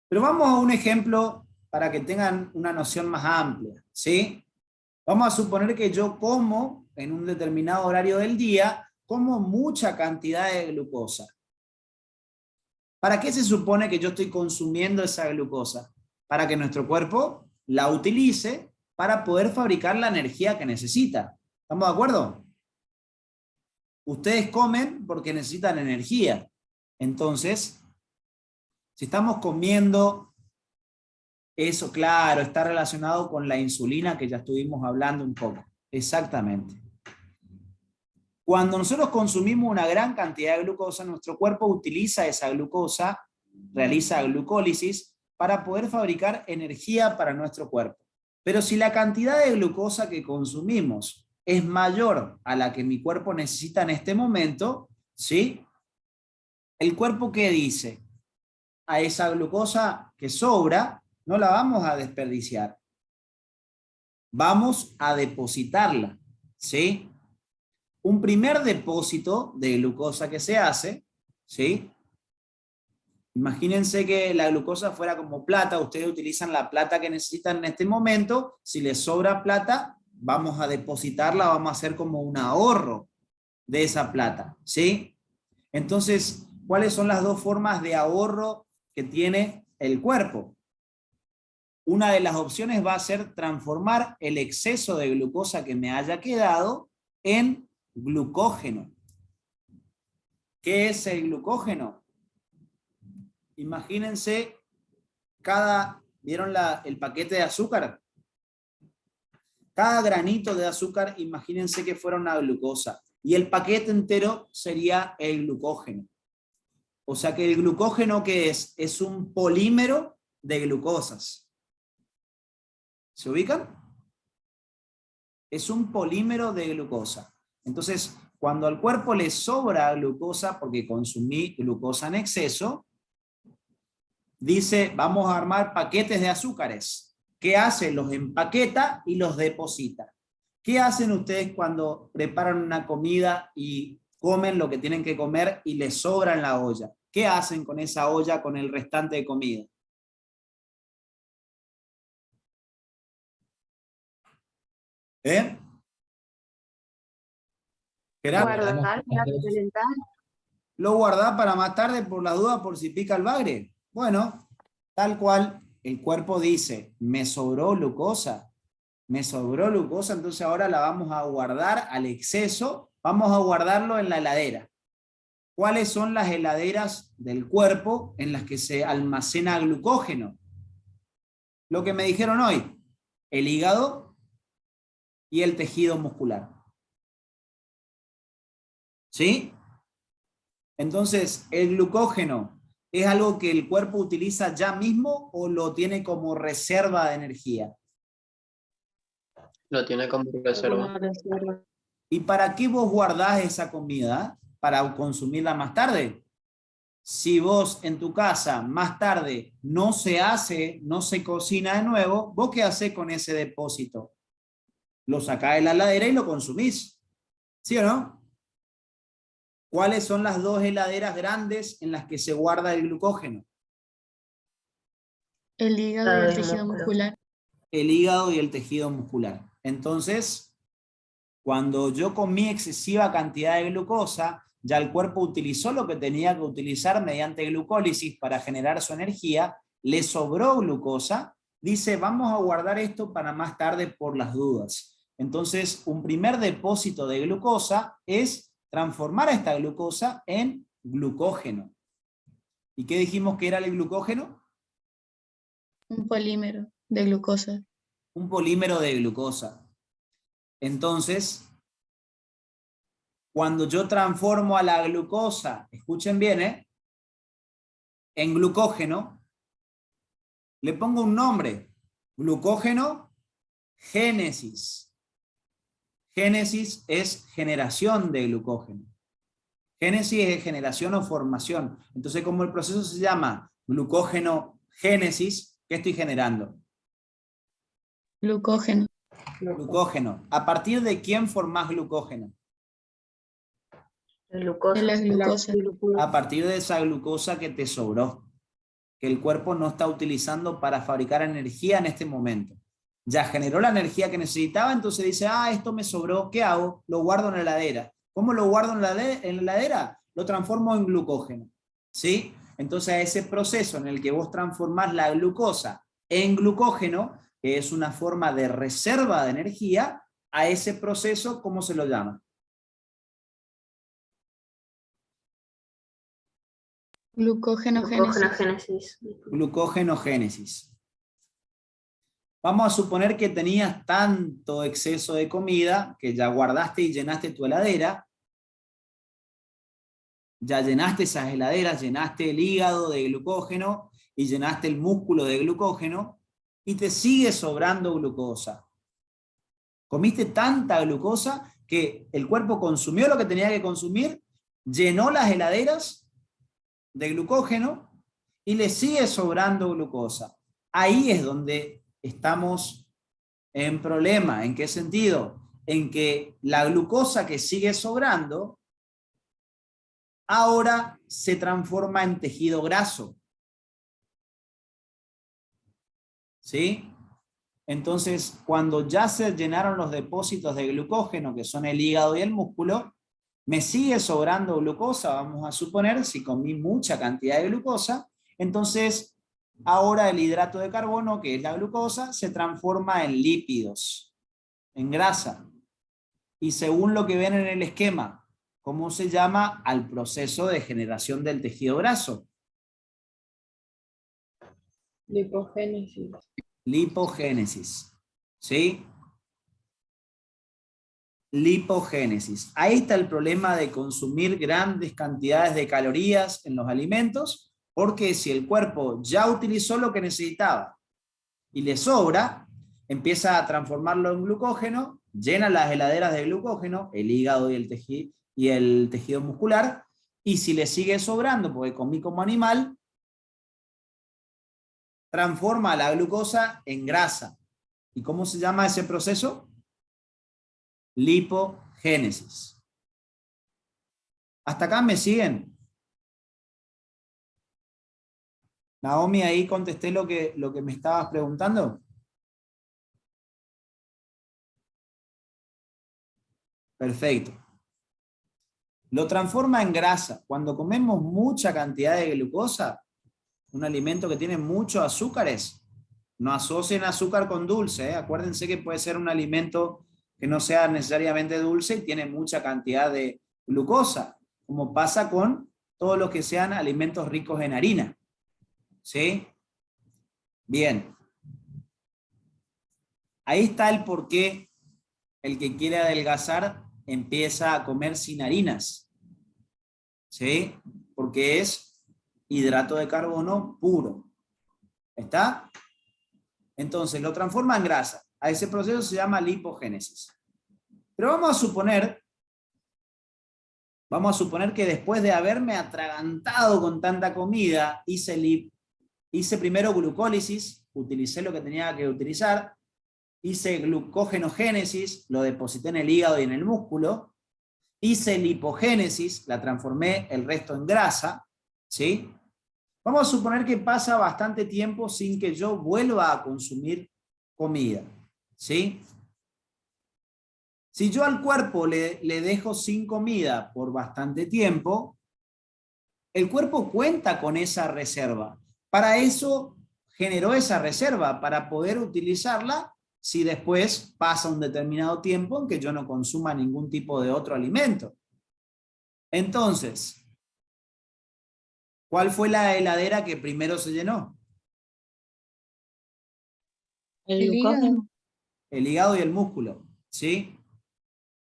Pero vamos a un ejemplo para que tengan una noción más amplia, ¿sí? Vamos a suponer que yo como, en un determinado horario del día, como mucha cantidad de glucosa. ¿Para qué se supone que yo estoy consumiendo esa glucosa? Para que nuestro cuerpo la utilice para poder fabricar la energía que necesita. ¿Estamos de acuerdo? Ustedes comen porque necesitan energía. Entonces, si estamos comiendo, eso, claro, está relacionado con la insulina que ya estuvimos hablando un poco. Exactamente. Cuando nosotros consumimos una gran cantidad de glucosa, nuestro cuerpo utiliza esa glucosa, realiza glucólisis, para poder fabricar energía para nuestro cuerpo. Pero si la cantidad de glucosa que consumimos es mayor a la que mi cuerpo necesita en este momento, ¿sí? ¿El cuerpo qué dice? A esa glucosa que sobra, no la vamos a desperdiciar. Vamos a depositarla, ¿sí? Un primer depósito de glucosa que se hace, ¿sí? Imagínense que la glucosa fuera como plata, ustedes utilizan la plata que necesitan en este momento, si les sobra plata, vamos a depositarla, vamos a hacer como un ahorro de esa plata, ¿sí? Entonces, ¿cuáles son las dos formas de ahorro que tiene el cuerpo? Una de las opciones va a ser transformar el exceso de glucosa que me haya quedado en glucógeno. ¿Qué es el glucógeno? Imagínense, ¿vieron el paquete de azúcar? Cada granito de azúcar, imagínense que fuera una glucosa. Y el paquete entero sería el glucógeno. O sea que el glucógeno, ¿qué es? Es un polímero de glucosas. ¿Se ubican? Es un polímero de glucosa. Entonces, cuando al cuerpo le sobra glucosa porque consumí glucosa en exceso, dice, vamos a armar paquetes de azúcares. ¿Qué hace? Los empaqueta y los deposita. ¿Qué hacen ustedes cuando preparan una comida y comen lo que tienen que comer y les sobra en la olla? ¿Qué hacen con esa olla con el restante de comida? ¿Eh? Gerardo, Guardar, calentar. ¿lo guardás para más tarde por las dudas por si pica el bagre? Bueno, tal cual, el cuerpo dice, me sobró glucosa, entonces ahora la vamos a guardar al exceso, vamos a guardarlo en la heladera. ¿Cuáles son las heladeras del cuerpo en las que se almacena glucógeno? Lo que me dijeron hoy, el hígado y el tejido muscular. ¿Sí? Entonces, ¿el glucógeno es algo que el cuerpo utiliza ya mismo o lo tiene como reserva de energía? Lo tiene como reserva. Una reserva. ¿Y para qué vos guardás esa comida? ¿Para consumirla más tarde? Si vos en tu casa más tarde no se cocina de nuevo, ¿vos qué hacés con ese depósito? Lo sacás de la heladera y lo consumís. ¿Sí o no? ¿Cuáles son las dos heladeras grandes en las que se guarda el glucógeno? El hígado y el El tejido músculo. muscular. El hígado y el tejido muscular. Entonces, cuando yo comí excesiva cantidad de glucosa, ya el cuerpo utilizó lo que tenía que utilizar mediante glucólisis para generar su energía, le sobró glucosa, dice, vamos a guardar esto para más tarde por las dudas. Entonces, un primer depósito de glucosa es transformar a esta glucosa en glucógeno. ¿Y qué dijimos que era el glucógeno? Un polímero de glucosa. Un polímero de glucosa. Entonces, cuando yo transformo a la glucosa, escuchen bien, en glucógeno, le pongo un nombre, glucógeno génesis. Génesis es generación de glucógeno. Génesis es generación o formación. Entonces, como el proceso se llama glucógeno génesis, ¿qué estoy generando? Glucógeno. Glucógeno. ¿A partir de quién formás glucógeno? Glucosa. De la glucosa. A partir de esa glucosa que te sobró, que el cuerpo no está utilizando para fabricar energía en este momento. Ya generó la energía que necesitaba, entonces dice, esto me sobró, ¿qué hago? Lo guardo en la heladera. ¿Cómo lo guardo en la heladera? Lo transformo en glucógeno. ¿Sí? Entonces ese proceso en el que vos transformás la glucosa en glucógeno, que es una forma de reserva de energía, a ese proceso, ¿cómo se lo llama? Glucógenogénesis. Glucógenogénesis. Vamos a suponer que tenías tanto exceso de comida que ya guardaste y llenaste tu heladera. Ya llenaste esas heladeras, llenaste el hígado de glucógeno y llenaste el músculo de glucógeno y te sigue sobrando glucosa. Comiste tanta glucosa que el cuerpo consumió lo que tenía que consumir, llenó las heladeras de glucógeno y le sigue sobrando glucosa. Ahí es donde estamos en problema. ¿En qué sentido? En que la glucosa que sigue sobrando ahora se transforma en tejido graso. ¿Sí? Entonces, cuando ya se llenaron los depósitos de glucógeno, que son el hígado y el músculo, me sigue sobrando glucosa, vamos a suponer, si comí mucha cantidad de glucosa, entonces ahora el hidrato de carbono, que es la glucosa, se transforma en lípidos, en grasa. Y según lo que ven en el esquema, ¿cómo se llama al proceso de generación del tejido graso? Lipogénesis. Lipogénesis. ¿Sí? Lipogénesis. Ahí está el problema de consumir grandes cantidades de calorías en los alimentos, porque si el cuerpo ya utilizó lo que necesitaba y le sobra, empieza a transformarlo en glucógeno, llena las heladeras de glucógeno, el hígado y el tejido muscular, y si le sigue sobrando, porque comí como animal, transforma la glucosa en grasa. ¿Y cómo se llama ese proceso? Lipogénesis. ¿Hasta acá me siguen? Naomi, ahí contesté lo que me estabas preguntando. Perfecto. Lo transforma en grasa. Cuando comemos mucha cantidad de glucosa, un alimento que tiene muchos azúcares, no asocien azúcar con dulce, ¿eh? Acuérdense que puede ser un alimento que no sea necesariamente dulce y tiene mucha cantidad de glucosa, como pasa con todos los que sean alimentos ricos en harina. ¿Sí? Bien. Ahí está el por qué el que quiere adelgazar empieza a comer sin harinas. ¿Sí? Porque es hidrato de carbono puro. ¿Está? Entonces lo transforma en grasa. A ese proceso se llama lipogénesis. Pero vamos a suponer que después de haberme atragantado con tanta comida, hice primero glucólisis, utilicé lo que tenía que utilizar, hice glucógenogénesis, lo deposité en el hígado y en el músculo, hice lipogénesis, la transformé el resto en grasa, ¿sí? Vamos a suponer que pasa bastante tiempo sin que yo vuelva a consumir comida, ¿sí? Si yo al cuerpo le dejo sin comida por bastante tiempo, el cuerpo cuenta con esa reserva. Para eso generó esa reserva, para poder utilizarla si después pasa un determinado tiempo en que yo no consuma ningún tipo de otro alimento. Entonces, ¿cuál fue la heladera que primero se llenó? El hígado. El hígado y el músculo, ¿sí?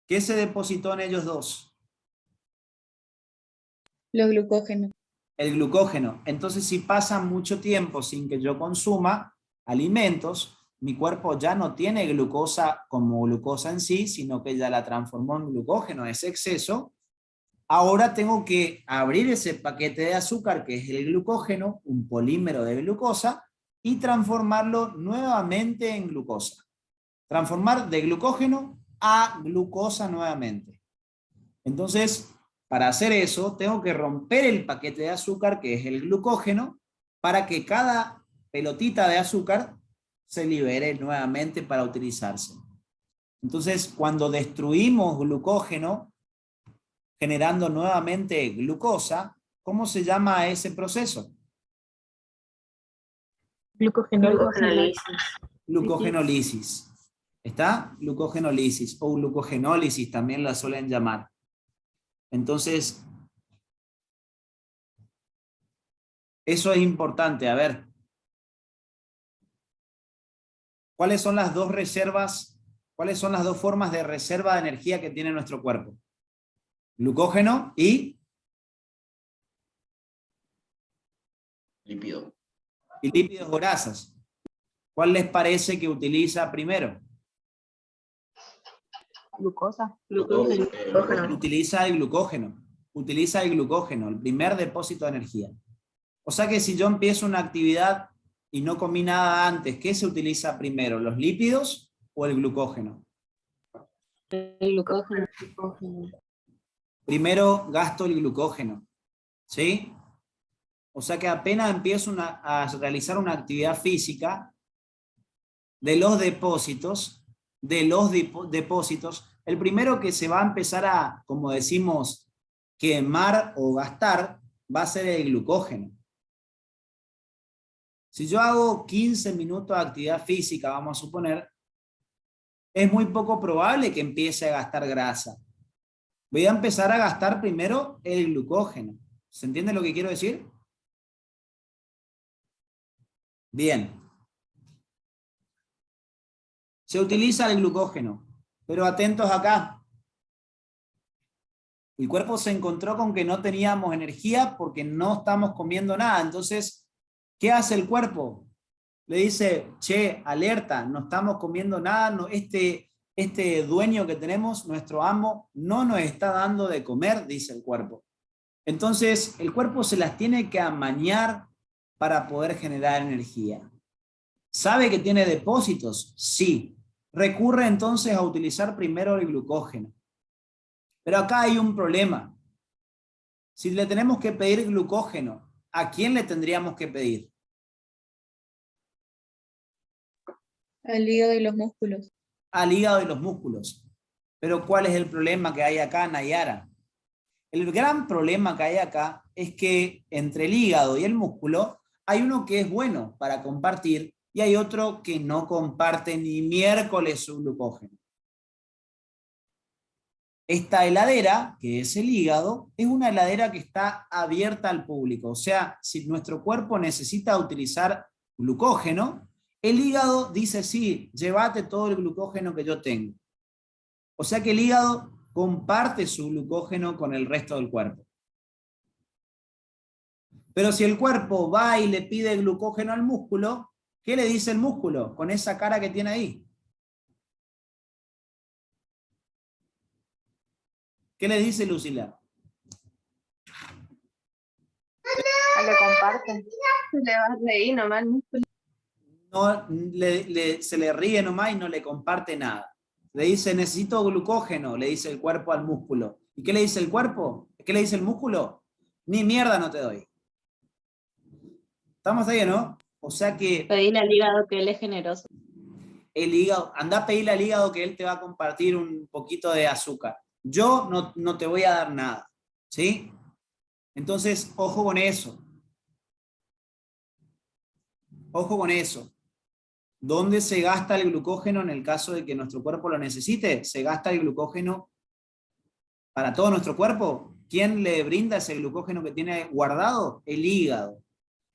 ¿Qué se depositó en ellos dos? Los glucógenos. El glucógeno. Entonces, si pasa mucho tiempo sin que yo consuma alimentos, mi cuerpo ya no tiene glucosa como glucosa en sí, sino que ya la transformó en glucógeno, ese exceso. Ahora tengo que abrir ese paquete de azúcar, que es el glucógeno, un polímero de glucosa, y transformarlo nuevamente en glucosa. Transformar de glucógeno a glucosa nuevamente. Entonces, para hacer eso, tengo que romper el paquete de azúcar, que es el glucógeno, para que cada pelotita de azúcar se libere nuevamente para utilizarse. Entonces, cuando destruimos glucógeno, generando nuevamente glucosa, ¿cómo se llama ese proceso? Glucogenólisis. Glucogenólisis. ¿Está? Glucogenólisis o glucogenólisis también la suelen llamar. Entonces, eso es importante. A ver, ¿cuáles son las dos reservas? ¿Cuáles son las dos formas de reserva de energía que tiene nuestro cuerpo? Glucógeno y Lípido. y lípidos o grasas. ¿Cuál les parece que utiliza primero? Glucosa. Glucógeno. Utiliza el glucógeno. Utiliza el glucógeno, el primer depósito de energía. O sea que si yo empiezo una actividad y no comí nada antes, ¿qué se utiliza primero? ¿Los lípidos o el glucógeno? El glucógeno. Primero gasto el glucógeno. ¿Sí? O sea que apenas empiezo a realizar una actividad física, de los depósitos, el primero que se va a empezar a, como decimos, quemar o gastar, va a ser el glucógeno. Si yo hago 15 minutos de actividad física, vamos a suponer, es muy poco probable que empiece a gastar grasa. Voy a empezar a gastar primero el glucógeno. ¿Se entiende lo que quiero decir? Bien. Se utiliza el glucógeno, pero atentos acá. El cuerpo se encontró con que no teníamos energía porque no estamos comiendo nada. Entonces, ¿qué hace el cuerpo? Le dice, che, alerta, no estamos comiendo nada, no, este dueño que tenemos, nuestro amo, no nos está dando de comer, dice el cuerpo. Entonces, el cuerpo se las tiene que amañar para poder generar energía. ¿Sabe que tiene depósitos? Sí. Recurre entonces a utilizar primero el glucógeno. Pero acá hay un problema. Si le tenemos que pedir glucógeno, ¿a quién le tendríamos que pedir? Al hígado y los músculos. Al hígado y los músculos. Pero ¿cuál es el problema que hay acá, Nayara? El gran problema que hay acá es que entre el hígado y el músculo hay uno que es bueno para compartir y hay otro que no comparte ni miércoles su glucógeno. Esta heladera, que es el hígado, es una heladera que está abierta al público. O sea, si nuestro cuerpo necesita utilizar glucógeno, el hígado dice, sí, llévate todo el glucógeno que yo tengo. O sea que el hígado comparte su glucógeno con el resto del cuerpo. Pero si el cuerpo va y le pide glucógeno al músculo, ¿qué le dice el músculo con esa cara que tiene ahí? ¿Qué le dice Lucila? Le comparten. Le vas a reír nomás el músculo. No, se le ríe nomás y no le comparte nada. Le dice, necesito glucógeno, le dice el cuerpo al músculo. ¿Y qué le dice el cuerpo? ¿Qué le dice el músculo? Ni mierda no te doy. ¿Estamos ahí, no? O sea que Pedirle al hígado que él es generoso. el hígado, anda a pedirle al hígado que él te va a compartir un poquito de azúcar. Yo no te voy a dar nada, ¿sí? Entonces, ojo con eso. Ojo con eso. ¿Dónde se gasta el glucógeno en el caso de que nuestro cuerpo lo necesite? Se gasta el glucógeno para todo nuestro cuerpo. ¿Quién le brinda ese glucógeno que tiene guardado? El hígado.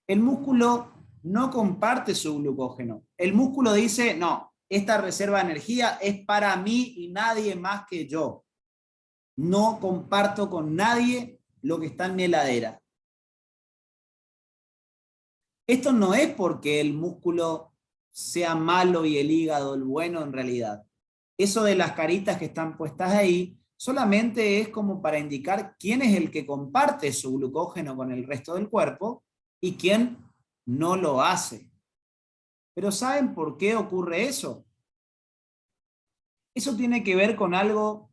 El músculo no comparte su glucógeno. El músculo dice, no, esta reserva de energía es para mí y nadie más que yo. No comparto con nadie lo que está en mi heladera. Esto no es porque el músculo sea malo y el hígado el bueno en realidad. Eso de las caritas que están puestas ahí solamente es como para indicar quién es el que comparte su glucógeno con el resto del cuerpo y quién no lo hace. Pero ¿saben por qué ocurre eso? Eso tiene que ver con algo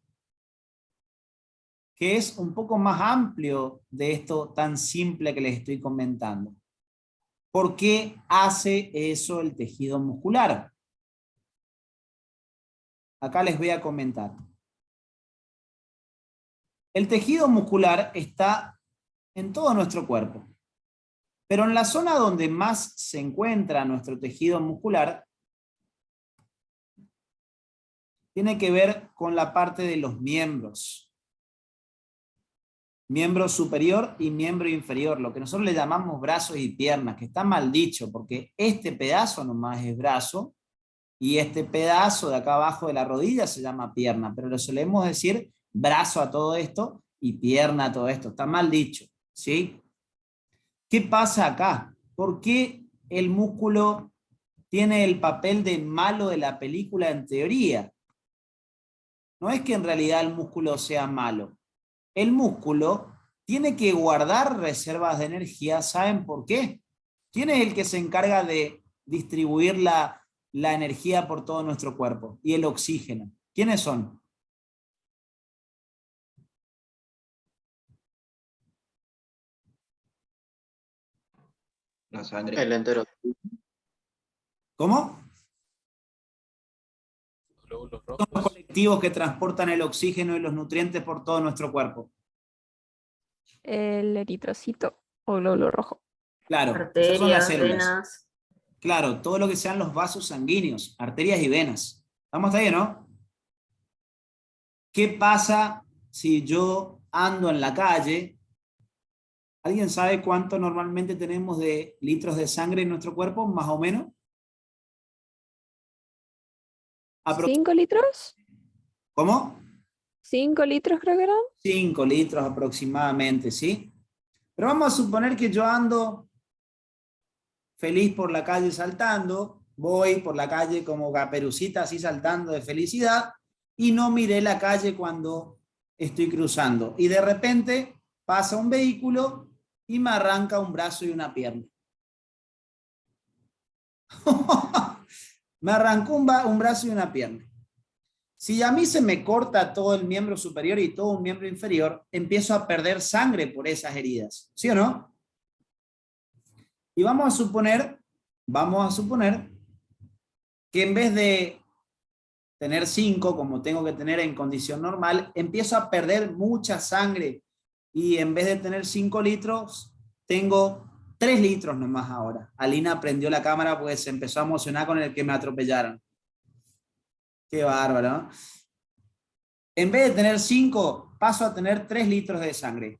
que es un poco más amplio de esto tan simple que les estoy comentando. ¿Por qué hace eso el tejido muscular? Acá les voy a comentar. El tejido muscular está en todo nuestro cuerpo, pero en la zona donde más se encuentra nuestro tejido muscular tiene que ver con la parte de los miembros. Miembro superior y miembro inferior, lo que nosotros le llamamos brazos y piernas, que está mal dicho, porque este pedazo nomás es brazo, y este pedazo de acá abajo de la rodilla se llama pierna, pero le solemos decir brazo a todo esto y pierna a todo esto, está mal dicho, ¿sí? ¿Qué pasa acá? ¿Por qué el músculo tiene el papel de malo de la película en teoría? No es que en realidad el músculo sea malo. El músculo tiene que guardar reservas de energía, ¿saben por qué? ¿Quién es el que se encarga de distribuir la energía por todo nuestro cuerpo? Y el oxígeno. ¿Quiénes son? La sangre. El entero. ¿Cómo? Glóbulos Son los rojos. colectivos que transportan el oxígeno y los nutrientes por todo nuestro cuerpo. El eritrocito o glóbulo rojo. Claro, esas son las Arterias, células. venas. Claro, todo lo que sean los vasos sanguíneos, arterias y venas. ¿Estamos ahí, no? ¿Qué pasa si yo ando en la calle? ¿Alguien sabe cuánto normalmente tenemos de litros de sangre en nuestro cuerpo, más o menos? 5 litros. ¿Cómo? 5 litros creo que eran. 5 litros aproximadamente, ¿sí? Pero vamos a suponer que yo ando feliz por la calle saltando, voy por la calle como Caperucita así saltando de felicidad, y no miré la calle cuando estoy cruzando. Y de repente pasa un vehículo y me arranca un brazo y una pierna. Me arrancó un brazo y una pierna. Si a mí se me corta todo el miembro superior y todo un miembro inferior, empiezo a perder sangre por esas heridas, ¿sí o no? Y vamos a suponer que en vez de tener 5, como tengo que tener en condición normal, empiezo a perder mucha sangre y en vez de tener 5 litros, tengo 3 litros nomás ahora. Alina prendió la cámara pues se empezó a emocionar con el que me atropellaron. Qué bárbaro, ¿no? En vez de tener 5, paso a tener 3 litros de sangre.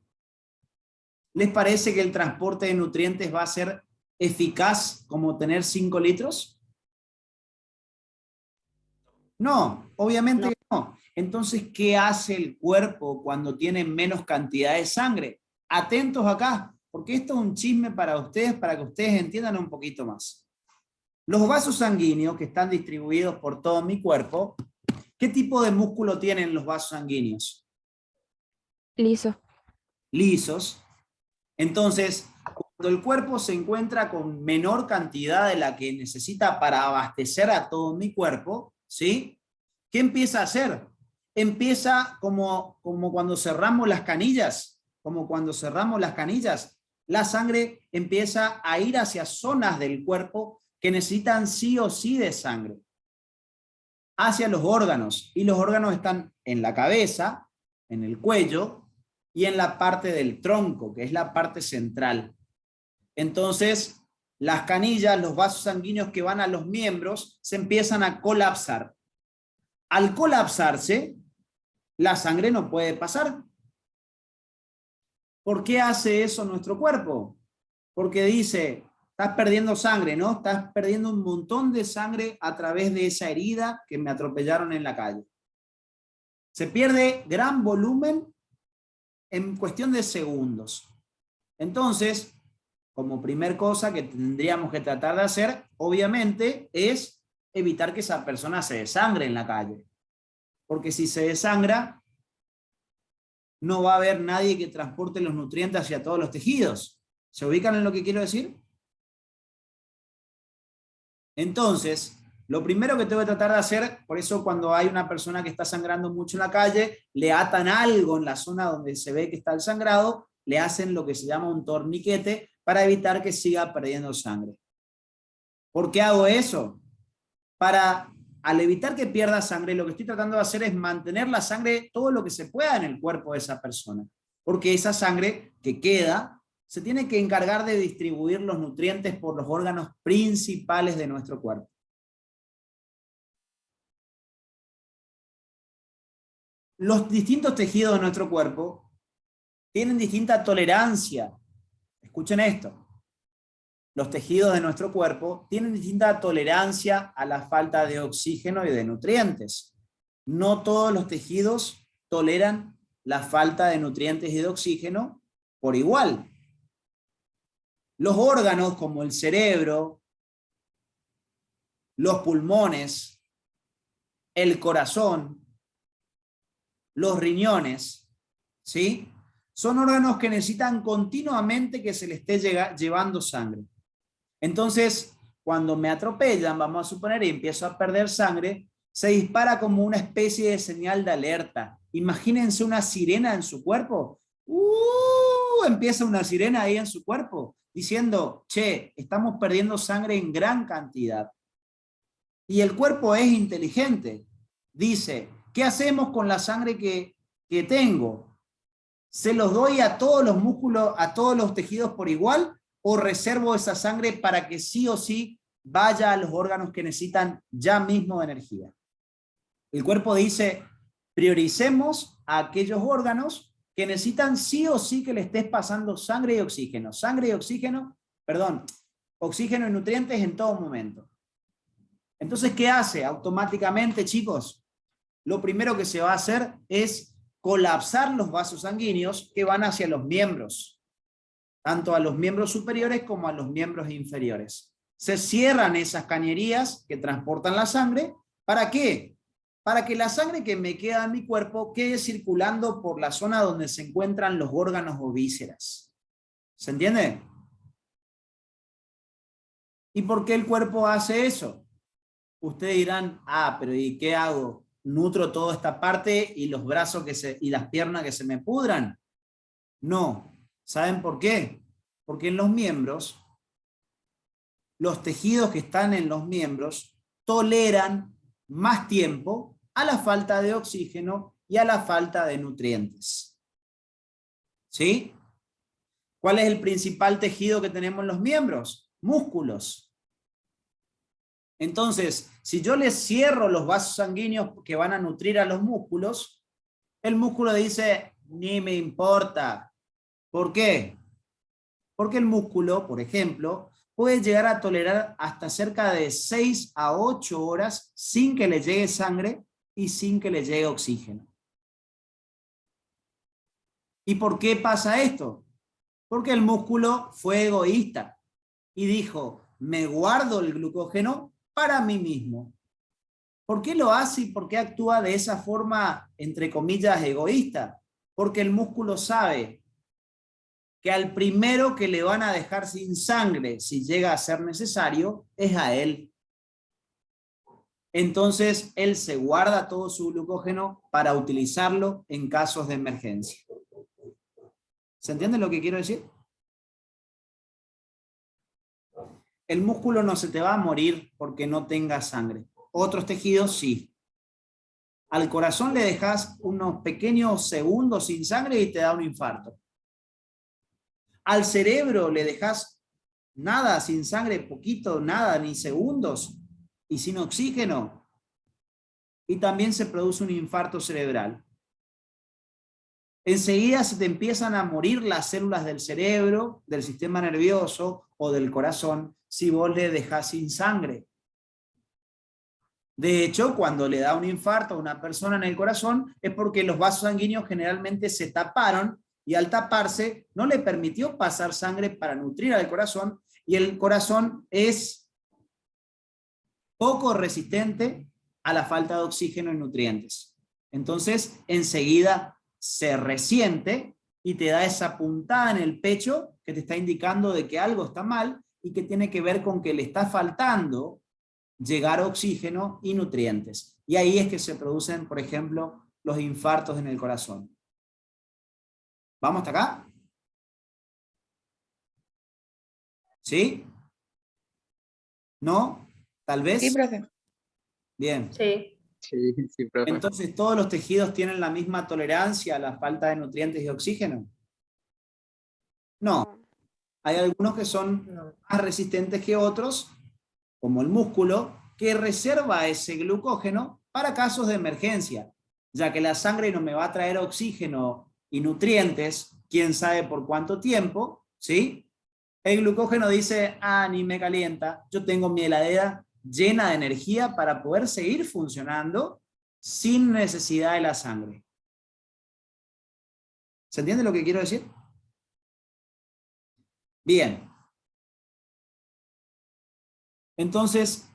¿Les parece que el transporte de nutrientes va a ser eficaz como tener 5 litros? No, obviamente que no. Entonces, ¿qué hace el cuerpo cuando tiene menos cantidad de sangre? Atentos acá, porque esto es un chisme para ustedes, para que ustedes entiendan un poquito más. Los vasos sanguíneos que están distribuidos por todo mi cuerpo, ¿qué tipo de músculo tienen los vasos sanguíneos? Liso. Lisos. Entonces, cuando el cuerpo se encuentra con menor cantidad de la que necesita para abastecer a todo mi cuerpo, ¿sí? ¿Qué empieza a hacer? Empieza como cuando cerramos las canillas, la sangre empieza a ir hacia zonas del cuerpo que necesitan sí o sí de sangre, hacia los órganos, y los órganos están en la cabeza, en el cuello, y en la parte del tronco, que es la parte central. Entonces, las canillas, los vasos sanguíneos que van a los miembros, se empiezan a colapsar. Al colapsarse, la sangre no puede pasar. ¿Por qué hace eso nuestro cuerpo? Porque dice, estás perdiendo sangre, ¿no? Estás perdiendo un montón de sangre a través de esa herida que me atropellaron en la calle. Se pierde gran volumen en cuestión de segundos. Entonces, como primer cosa que tendríamos que tratar de hacer, obviamente, es evitar que esa persona se desangre en la calle. Porque si se desangra, no va a haber nadie que transporte los nutrientes hacia todos los tejidos. ¿Se ubican en lo que quiero decir? Entonces, lo primero que tengo que tratar de hacer, por eso cuando hay una persona que está sangrando mucho en la calle, le atan algo en la zona donde se ve que está el sangrado, le hacen lo que se llama un torniquete para evitar que siga perdiendo sangre. ¿Por qué hago eso? Al evitar que pierda sangre, lo que estoy tratando de hacer es mantener la sangre todo lo que se pueda en el cuerpo de esa persona. Porque esa sangre que queda se tiene que encargar de distribuir los nutrientes por los órganos principales de nuestro cuerpo. Los distintos tejidos de nuestro cuerpo tienen distinta tolerancia. Escuchen esto. Los tejidos de nuestro cuerpo tienen distinta tolerancia a la falta de oxígeno y de nutrientes. No todos los tejidos toleran la falta de nutrientes y de oxígeno por igual. Los órganos como el cerebro, los pulmones, el corazón, los riñones, ¿sí? Son órganos que necesitan continuamente que se les esté llevando sangre. Entonces, cuando me atropellan, vamos a suponer, y empiezo a perder sangre, se dispara como una especie de señal de alerta. Imagínense una sirena en su cuerpo. Empieza una sirena ahí en su cuerpo, diciendo, che, estamos perdiendo sangre en gran cantidad. Y el cuerpo es inteligente. Dice, ¿qué hacemos con la sangre que tengo? ¿Se los doy a todos los músculos, a todos los tejidos por igual? ¿O reservo esa sangre para que sí o sí vaya a los órganos que necesitan ya mismo de energía? El cuerpo dice, prioricemos a aquellos órganos que necesitan sí o sí que le estés pasando sangre y oxígeno. Oxígeno y nutrientes en todo momento. Entonces, ¿qué hace? Automáticamente, chicos, lo primero que se va a hacer es colapsar los vasos sanguíneos que van hacia los miembros. tanto a los miembros superiores como a los miembros inferiores. Se cierran esas cañerías que transportan la sangre. ¿Para qué? Para que la sangre que me queda en mi cuerpo quede circulando por la zona donde se encuentran los órganos o vísceras. ¿Se entiende? ¿Y por qué el cuerpo hace eso? Ustedes dirán, pero ¿y qué hago? ¿Nutro toda esta parte y los brazos y las piernas que se me pudran? No. ¿Saben por qué? Porque en los miembros, los tejidos que están en los miembros toleran más tiempo a la falta de oxígeno y a la falta de nutrientes. ¿Sí? ¿Cuál es el principal tejido que tenemos en los miembros? Músculos. Entonces, si yo les cierro los vasos sanguíneos que van a nutrir a los músculos, el músculo dice, ni me importa. ¿Por qué? Porque el músculo, por ejemplo, puede llegar a tolerar hasta cerca de 6 a 8 horas sin que le llegue sangre y sin que le llegue oxígeno. ¿Y por qué pasa esto? Porque el músculo fue egoísta y dijo, me guardo el glucógeno para mí mismo. ¿Por qué lo hace y por qué actúa de esa forma, entre comillas, egoísta? Porque el músculo sabe que al primero que le van a dejar sin sangre, si llega a ser necesario, es a él. Entonces, él se guarda todo su glucógeno para utilizarlo en casos de emergencia. ¿Se entiende lo que quiero decir? El músculo no se te va a morir porque no tenga sangre. Otros tejidos sí. Al corazón le dejas unos pequeños segundos sin sangre y te da un infarto. Al cerebro le dejas nada, sin sangre, poquito, nada, ni segundos, y sin oxígeno. Y también se produce un infarto cerebral. Enseguida se te empiezan a morir las células del cerebro, del sistema nervioso o del corazón, si vos le dejás sin sangre. De hecho, cuando le da un infarto a una persona en el corazón, es porque los vasos sanguíneos generalmente se taparon, y al taparse no le permitió pasar sangre para nutrir al corazón, y el corazón es poco resistente a la falta de oxígeno y nutrientes. Entonces, enseguida se resiente y te da esa puntada en el pecho que te está indicando de que algo está mal y que tiene que ver con que le está faltando llegar oxígeno y nutrientes. Y ahí es que se producen, por ejemplo, los infartos en el corazón. ¿Vamos hasta acá? ¿Sí? ¿No? ¿Tal vez? Sí, profe. Bien. Sí. Sí, profe. Entonces, ¿todos los tejidos tienen la misma tolerancia a la falta de nutrientes y oxígeno? No. Hay algunos que son más resistentes que otros, como el músculo, que reserva ese glucógeno para casos de emergencia, ya que la sangre no me va a traer oxígeno y nutrientes, quién sabe por cuánto tiempo, ¿sí? El glucógeno dice, ni me calienta, yo tengo mi heladera llena de energía para poder seguir funcionando sin necesidad de la sangre. ¿Se entiende lo que quiero decir? Bien. Entonces,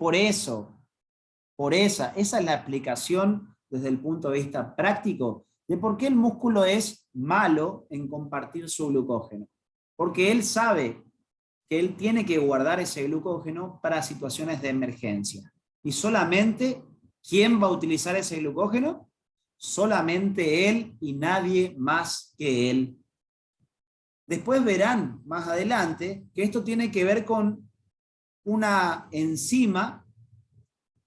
esa es la explicación desde el punto de vista práctico de por qué el músculo es malo en compartir su glucógeno. Porque él sabe que él tiene que guardar ese glucógeno para situaciones de emergencia. Y solamente, ¿quién va a utilizar ese glucógeno? Solamente él y nadie más que él. Después verán más adelante que esto tiene que ver con una enzima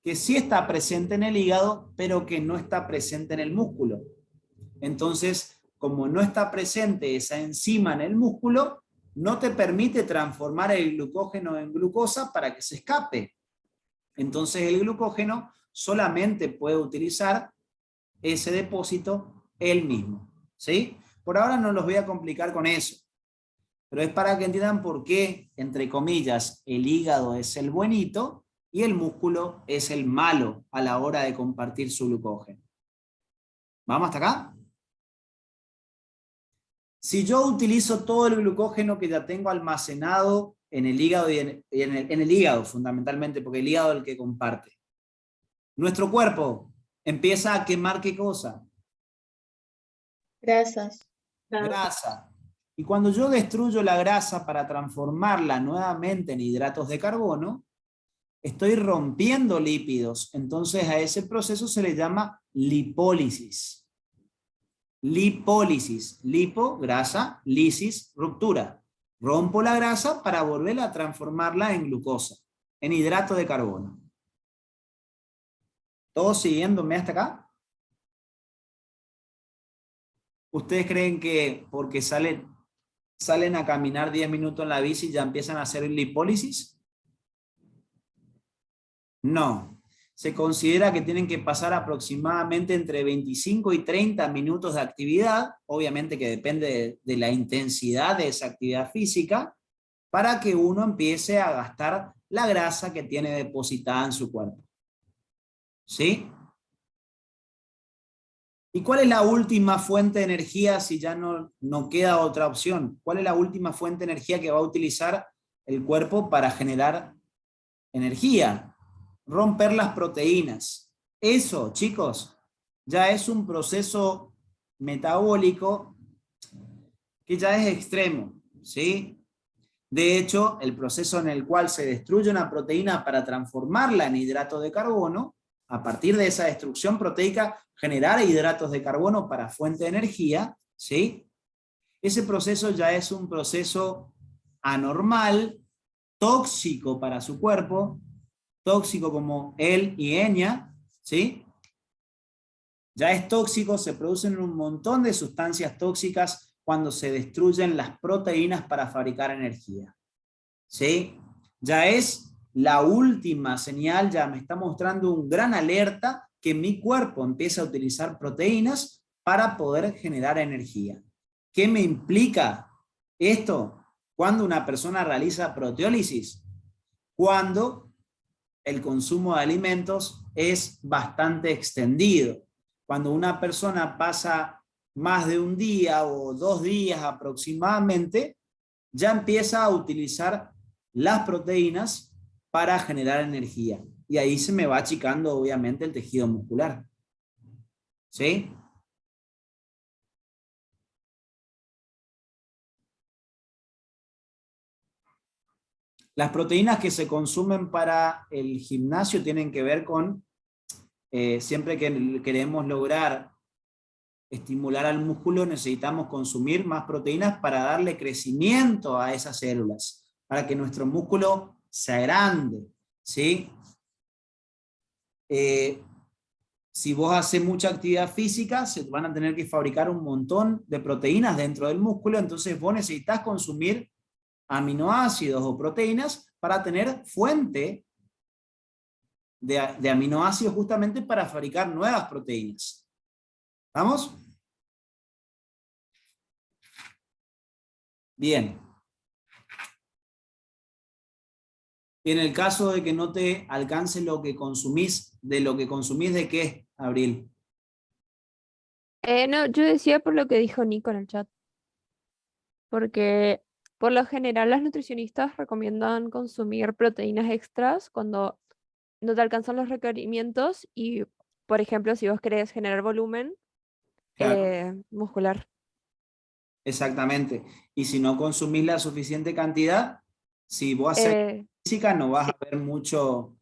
que sí está presente en el hígado, pero que no está presente en el músculo. Entonces, como no está presente esa enzima en el músculo, no te permite transformar el glucógeno en glucosa para que se escape. Entonces el glucógeno solamente puede utilizar ese depósito él mismo. ¿Sí? Por ahora no los voy a complicar con eso, pero es para que entiendan por qué, entre comillas, el hígado es el buenito y el músculo es el malo a la hora de compartir su glucógeno. ¿Vamos hasta acá? Si yo utilizo todo el glucógeno que ya tengo almacenado en el hígado, en el hígado fundamentalmente, porque el hígado es el que comparte, nuestro cuerpo empieza a quemar ¿qué cosa? Grasas. Grasa. Y cuando yo destruyo la grasa para transformarla nuevamente en hidratos de carbono, estoy rompiendo lípidos. Entonces a ese proceso se le llama lipólisis. Lipólisis. Lipo, grasa, lisis, ruptura. Rompo la grasa para volverla a transformarla en glucosa, en hidrato de carbono. ¿Todos siguiéndome hasta acá? ¿Ustedes creen que porque salen a caminar 10 minutos en la bici ya empiezan a hacer lipólisis? No. Se considera que tienen que pasar aproximadamente entre 25 y 30 minutos de actividad, obviamente que depende de la intensidad de esa actividad física, para que uno empiece a gastar la grasa que tiene depositada en su cuerpo. ¿Sí? ¿Y cuál es la última fuente de energía si ya no queda otra opción? ¿Cuál es la última fuente de energía que va a utilizar el cuerpo para generar energía? Romper las proteínas. Eso, chicos, ya es un proceso metabólico que ya es extremo, ¿sí? De hecho, el proceso en el cual se destruye una proteína para transformarla en hidrato de carbono, a partir de esa destrucción proteica, generar hidratos de carbono para fuente de energía, ¿sí? Ese proceso ya es un proceso anormal, tóxico para su cuerpo, tóxico como él y ella, ¿sí? Ya es tóxico, se producen un montón de sustancias tóxicas cuando se destruyen las proteínas para fabricar energía, ¿sí? Ya es la última señal, ya me está mostrando un gran alerta que mi cuerpo empieza a utilizar proteínas para poder generar energía. ¿Qué me implica esto? Cuando una persona realiza proteólisis, cuando el consumo de alimentos es bastante extendido. Cuando una persona pasa más de un día o 2 días aproximadamente, ya empieza a utilizar las proteínas para generar energía. Y ahí se me va achicando obviamente el tejido muscular. ¿Sí? Las proteínas que se consumen para el gimnasio tienen que ver con, siempre que queremos lograr estimular al músculo, necesitamos consumir más proteínas para darle crecimiento a esas células, para que nuestro músculo sea grande, ¿sí? Si vos haces mucha actividad física, se van a tener que fabricar un montón de proteínas dentro del músculo, entonces vos necesitas consumir aminoácidos o proteínas para tener fuente de aminoácidos justamente para fabricar nuevas proteínas. ¿Vamos? Bien. Y en el caso de que no te alcance lo que consumís, ¿de qué, Abril? No, yo decía por lo que dijo Nico en el chat, porque por lo general las nutricionistas recomiendan consumir proteínas extras cuando no te alcanzan los requerimientos y, por ejemplo, si vos querés generar volumen Claro. muscular. Exactamente. Y si no consumís la suficiente cantidad, si vos haces física no vas a ver mucho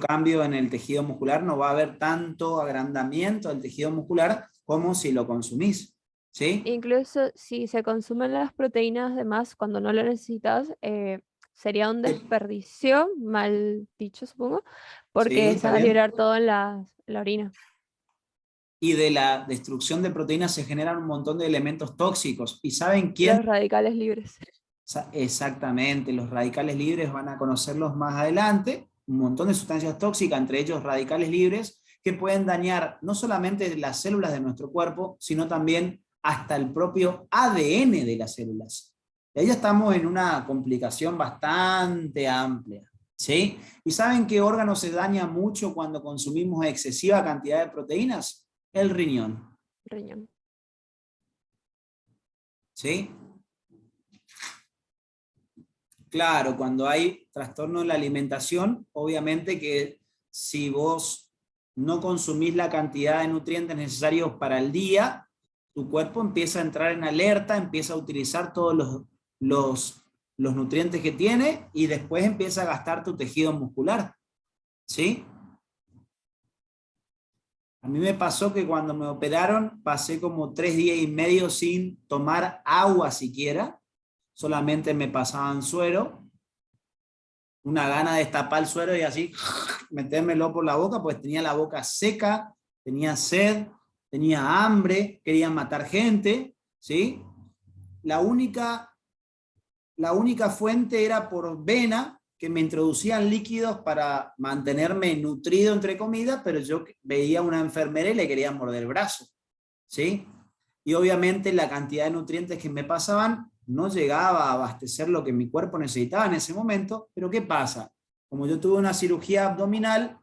cambio en el tejido muscular, no va a haber tanto agrandamiento del tejido muscular como si lo consumís. ¿Sí? Incluso si se consumen las proteínas de más cuando no lo necesitas, sería un desperdicio, mal dicho supongo, porque Sí, se está va a bien. liberar todo en la orina. Y de la destrucción de proteínas se generan un montón de elementos tóxicos. ¿Y saben quién? Los radicales libres. Exactamente, los radicales libres van a conocerlos más adelante. Un montón de sustancias tóxicas, entre ellos radicales libres, que pueden dañar no solamente las células de nuestro cuerpo, sino también hasta el propio ADN de las células. Y ahí ya estamos en una complicación bastante amplia, ¿sí? ¿Y saben qué órgano se daña mucho cuando consumimos excesiva cantidad de proteínas? El riñón. Riñón. ¿Sí? Claro, cuando hay trastorno en la alimentación, obviamente que si vos no consumís la cantidad de nutrientes necesarios para el día, tu cuerpo empieza a entrar en alerta, empieza a utilizar todos los nutrientes que tiene y después empieza a gastar tu tejido muscular. ¿Sí? A mí me pasó que cuando me operaron pasé como 3 días y medio sin tomar agua siquiera, solamente me pasaban suero, una gana de destapar el suero y así metérmelo por la boca, pues tenía la boca seca, tenía sed, tenía hambre, quería matar gente, ¿sí? La única fuente era por vena, que me introducían líquidos para mantenerme nutrido entre comidas, pero yo veía a una enfermera y le quería morder el brazo, ¿sí? Y obviamente la cantidad de nutrientes que me pasaban no llegaba a abastecer lo que mi cuerpo necesitaba en ese momento, pero ¿qué pasa? Como yo tuve una cirugía abdominal,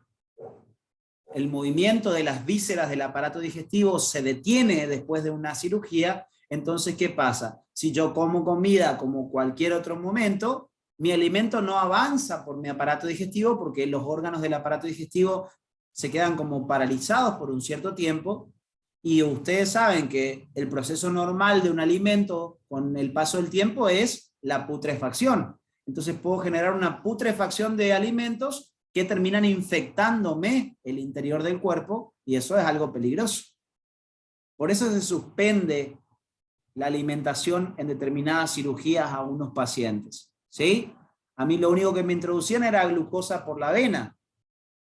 el movimiento de las vísceras del aparato digestivo se detiene después de una cirugía, entonces ¿qué pasa? Si yo como comida como cualquier otro momento, mi alimento no avanza por mi aparato digestivo porque los órganos del aparato digestivo se quedan como paralizados por un cierto tiempo, y ustedes saben que el proceso normal de un alimento con el paso del tiempo es la putrefacción. Entonces puedo generar una putrefacción de alimentos que terminan infectándome el interior del cuerpo, y eso es algo peligroso. Por eso se suspende la alimentación en determinadas cirugías a unos pacientes. ¿Sí? A mí lo único que me introducían era glucosa por la vena,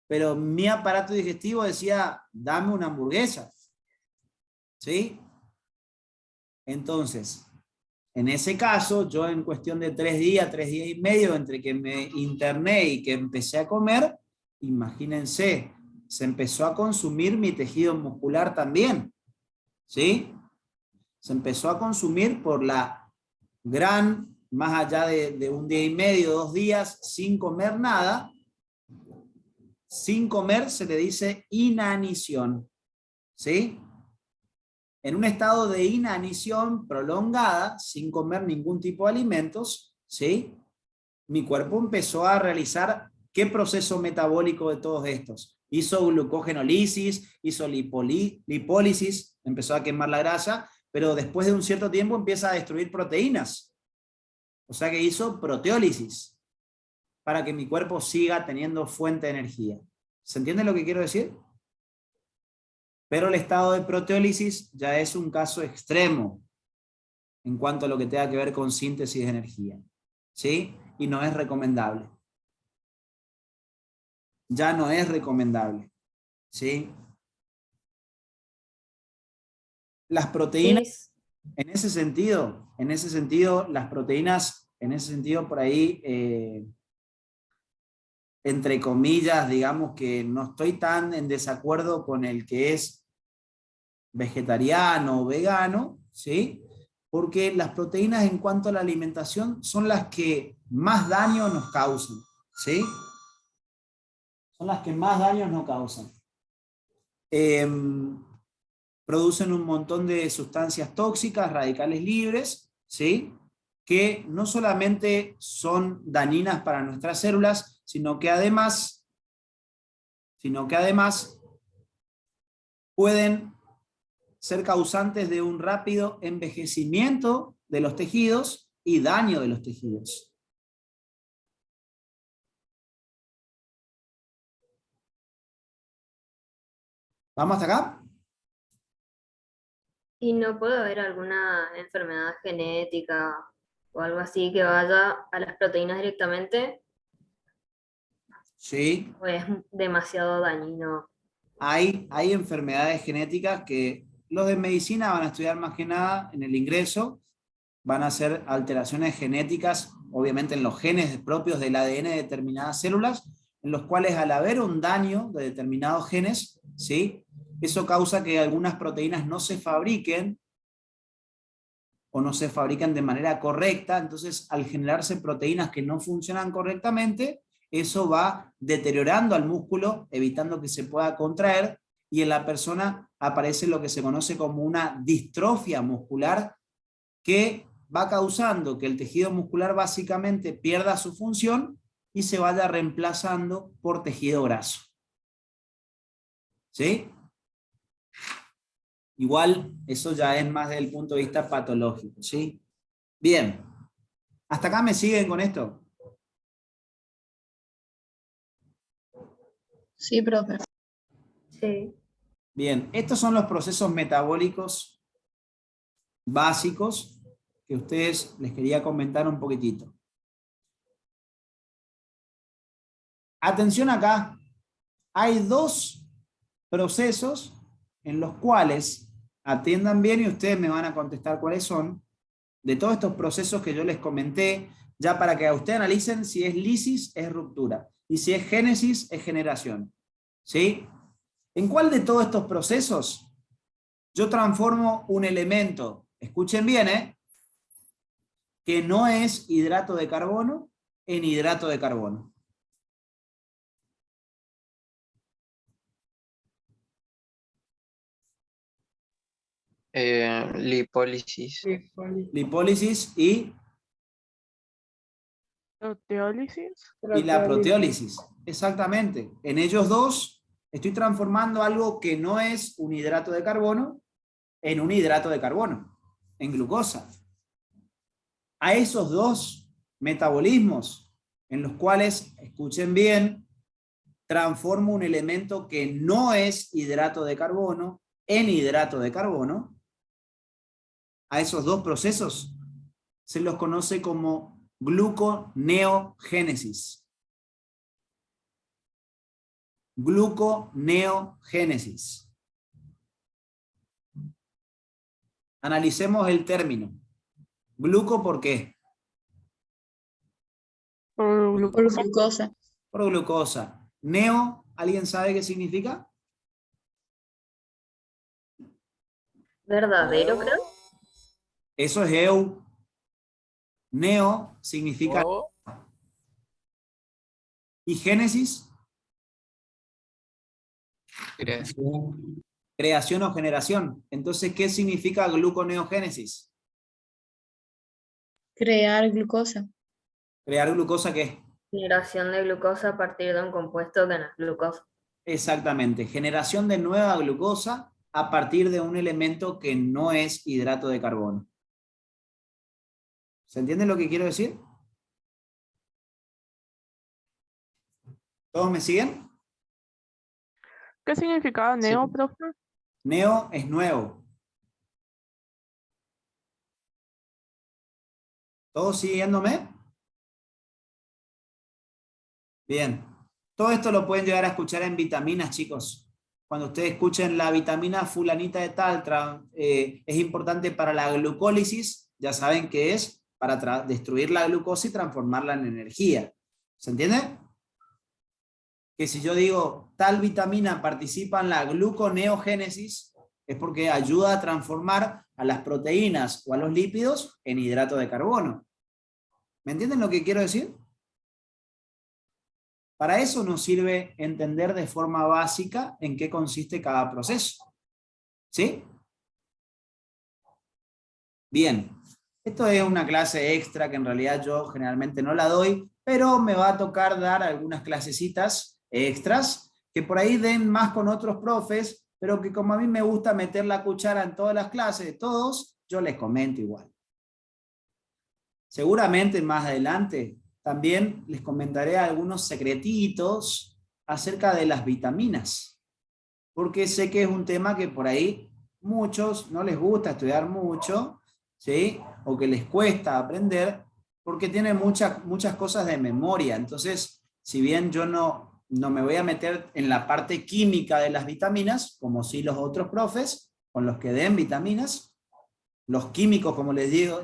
pero mi aparato digestivo decía, dame una hamburguesa. ¿Sí? Entonces, en ese caso, yo en cuestión de 3 días y medio, entre que me interné y que empecé a comer, imagínense, se empezó a consumir mi tejido muscular también. ¿Sí? Se empezó a consumir por la gran, más allá de 1 día y medio, 2 días, sin comer nada. Sin comer se le dice inanición. ¿Sí? En un estado de inanición prolongada, sin comer ningún tipo de alimentos, ¿sí? Mi cuerpo empezó a realizar ¿qué proceso metabólico de todos estos? Hizo glucogenólisis, hizo lipólisis, empezó a quemar la grasa, pero después de un cierto tiempo empieza a destruir proteínas. O sea que hizo proteólisis para que mi cuerpo siga teniendo fuente de energía. ¿Se entiende lo que quiero decir? Pero el estado de proteólisis ya es un caso extremo en cuanto a lo que tenga que ver con síntesis de energía. ¿Sí? Y no es recomendable. Ya no es recomendable. ¿Sí? Las proteínas, en ese sentido, las proteínas, en ese sentido por ahí, entre comillas, digamos que no estoy tan en desacuerdo con el que es vegetariano o vegano, ¿sí? Porque las proteínas en cuanto a la alimentación son las que más daño nos causan, ¿sí? Son las que más daño nos causan. Producen un montón de sustancias tóxicas, radicales libres, ¿sí? Que no solamente son dañinas para nuestras células, sino que además pueden ser causantes de un rápido envejecimiento de los tejidos y daño de los tejidos. ¿Vamos hasta acá? ¿Y no puede haber alguna enfermedad genética o algo así que vaya a las proteínas directamente? Sí. ¿O es demasiado dañino? Hay enfermedades genéticas que los de medicina van a estudiar más que nada en el ingreso, van a hacer alteraciones genéticas, obviamente en los genes propios del ADN de determinadas células, en los cuales al haber un daño de determinados genes, ¿sí? Eso causa que algunas proteínas no se fabriquen o no se fabrican de manera correcta. Entonces, al generarse proteínas que no funcionan correctamente, eso va deteriorando al músculo, evitando que se pueda contraer, y en la persona aparece lo que se conoce como una distrofia muscular, que va causando que el tejido muscular básicamente pierda su función y se vaya reemplazando por tejido graso. ¿Sí? Igual, eso ya es más desde el punto de vista patológico, ¿sí? Bien. ¿Hasta acá me siguen con esto? Sí, profe. Sí. Bien, estos son los procesos metabólicos básicos que ustedes les quería comentar un poquitito. Atención acá, hay dos procesos en los cuales, atiendan bien y ustedes me van a contestar cuáles son, de todos estos procesos que yo les comenté, ya para que ustedes analicen si es lisis, es ruptura, y si es génesis, es generación. ¿Sí? ¿En cuál de todos estos procesos yo transformo un elemento, escuchen bien, que no es hidrato de carbono en hidrato de carbono? Lipólisis. Lipólisis y Proteólisis. la proteólisis. Exactamente. En ellos dos estoy transformando algo que no es un hidrato de carbono en un hidrato de carbono, en glucosa. A esos dos metabolismos en los cuales, escuchen bien, transformo un elemento que no es hidrato de carbono en hidrato de carbono, a esos dos procesos se los conoce como gluconeogénesis. Gluconeogénesis. Analicemos el término. Gluco, ¿por qué? Por Por glucosa. Por glucosa. Neo, ¿alguien sabe qué significa? ¿Verdadero, creo? Eso es eu. Neo significa... ¿Y génesis? Creación. Creación o generación. Entonces, ¿qué significa gluconeogénesis? Crear glucosa. Crear glucosa, ¿qué? Generación de glucosa a partir de un compuesto que no es glucosa. Exactamente. Generación de nueva glucosa a partir de un elemento que no es hidrato de carbono. ¿Se entiende lo que quiero decir? ¿Todos me siguen? ¿Qué significaba neo, profe? Neo es nuevo. ¿Todos siguiéndome? Bien. Todo esto lo pueden llegar a escuchar en vitaminas, chicos. Cuando ustedes escuchen la vitamina fulanita de tal, es importante para la glucólisis, ya saben que es para destruir la glucosa y transformarla en energía. ¿Se entiende? Que si yo digo tal vitamina participa en la gluconeogénesis, es porque ayuda a transformar a las proteínas o a los lípidos en hidrato de carbono. ¿Me entienden lo que quiero decir? Para eso nos sirve entender de forma básica en qué consiste cada proceso. ¿Sí? Bien. Esto es una clase extra que en realidad yo generalmente no la doy, pero me va a tocar dar algunas clasecitas extras que por ahí den más con otros profes, pero que como a mí me gusta meter la cuchara en todas las clases de todos, yo les comento igual. Seguramente más adelante también les comentaré algunos secretitos acerca de las vitaminas, porque sé que es un tema que por ahí muchos no les gusta estudiar mucho, ¿sí? O que les cuesta aprender, porque tiene muchas cosas de memoria. Entonces, si bien yo no me voy a meter en la parte química de las vitaminas, como sí los otros profes, con los que den vitaminas, los químicos, como les digo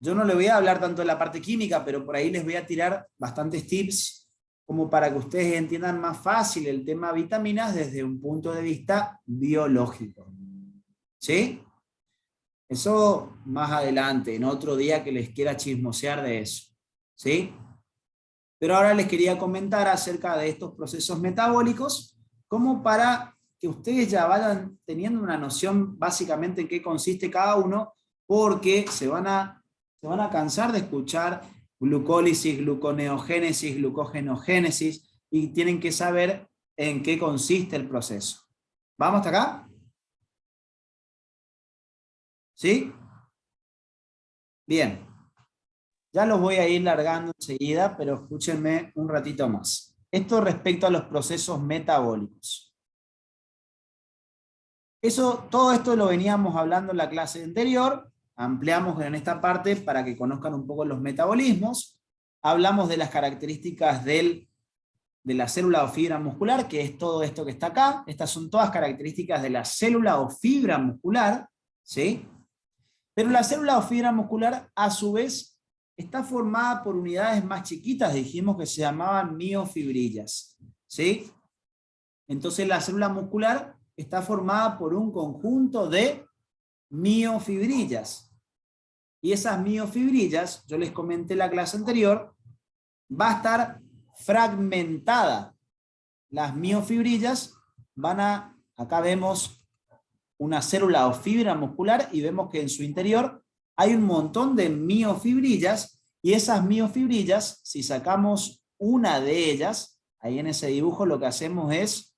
yo no le voy a hablar tanto de la parte química, pero por ahí les voy a tirar bastantes tips como para que ustedes entiendan más fácil el tema vitaminas desde un punto de vista biológico. ¿Sí? Eso más adelante, en otro día que les quiera chismosear de eso. ¿Sí? Pero ahora les quería comentar acerca de estos procesos metabólicos como para que ustedes ya vayan teniendo una noción básicamente en qué consiste cada uno, porque se van a cansar de escuchar glucólisis, gluconeogénesis, glucogenogénesis, y tienen que saber en qué consiste el proceso. ¿Vamos hasta acá? ¿Sí? Bien. Ya los voy a ir largando enseguida, pero escúchenme un ratito más. Esto respecto a los procesos metabólicos. Todo esto lo veníamos hablando en la clase anterior, ampliamos en esta parte para que conozcan un poco los metabolismos, hablamos de las características de la célula o fibra muscular, que es todo esto que está acá. Estas son todas características de la célula o fibra muscular, ¿sí? Pero la célula o fibra muscular, a su vez, está formada por unidades más chiquitas, dijimos que se llamaban miofibrillas, ¿sí? Entonces la célula muscular está formada por un conjunto de miofibrillas. Y esas miofibrillas, yo les comenté en la clase anterior, va a estar fragmentada. Las miofibrillas acá vemos una célula o fibra muscular y vemos que en su interior hay un montón de miofibrillas, y esas miofibrillas, si sacamos una de ellas, ahí en ese dibujo lo que hacemos es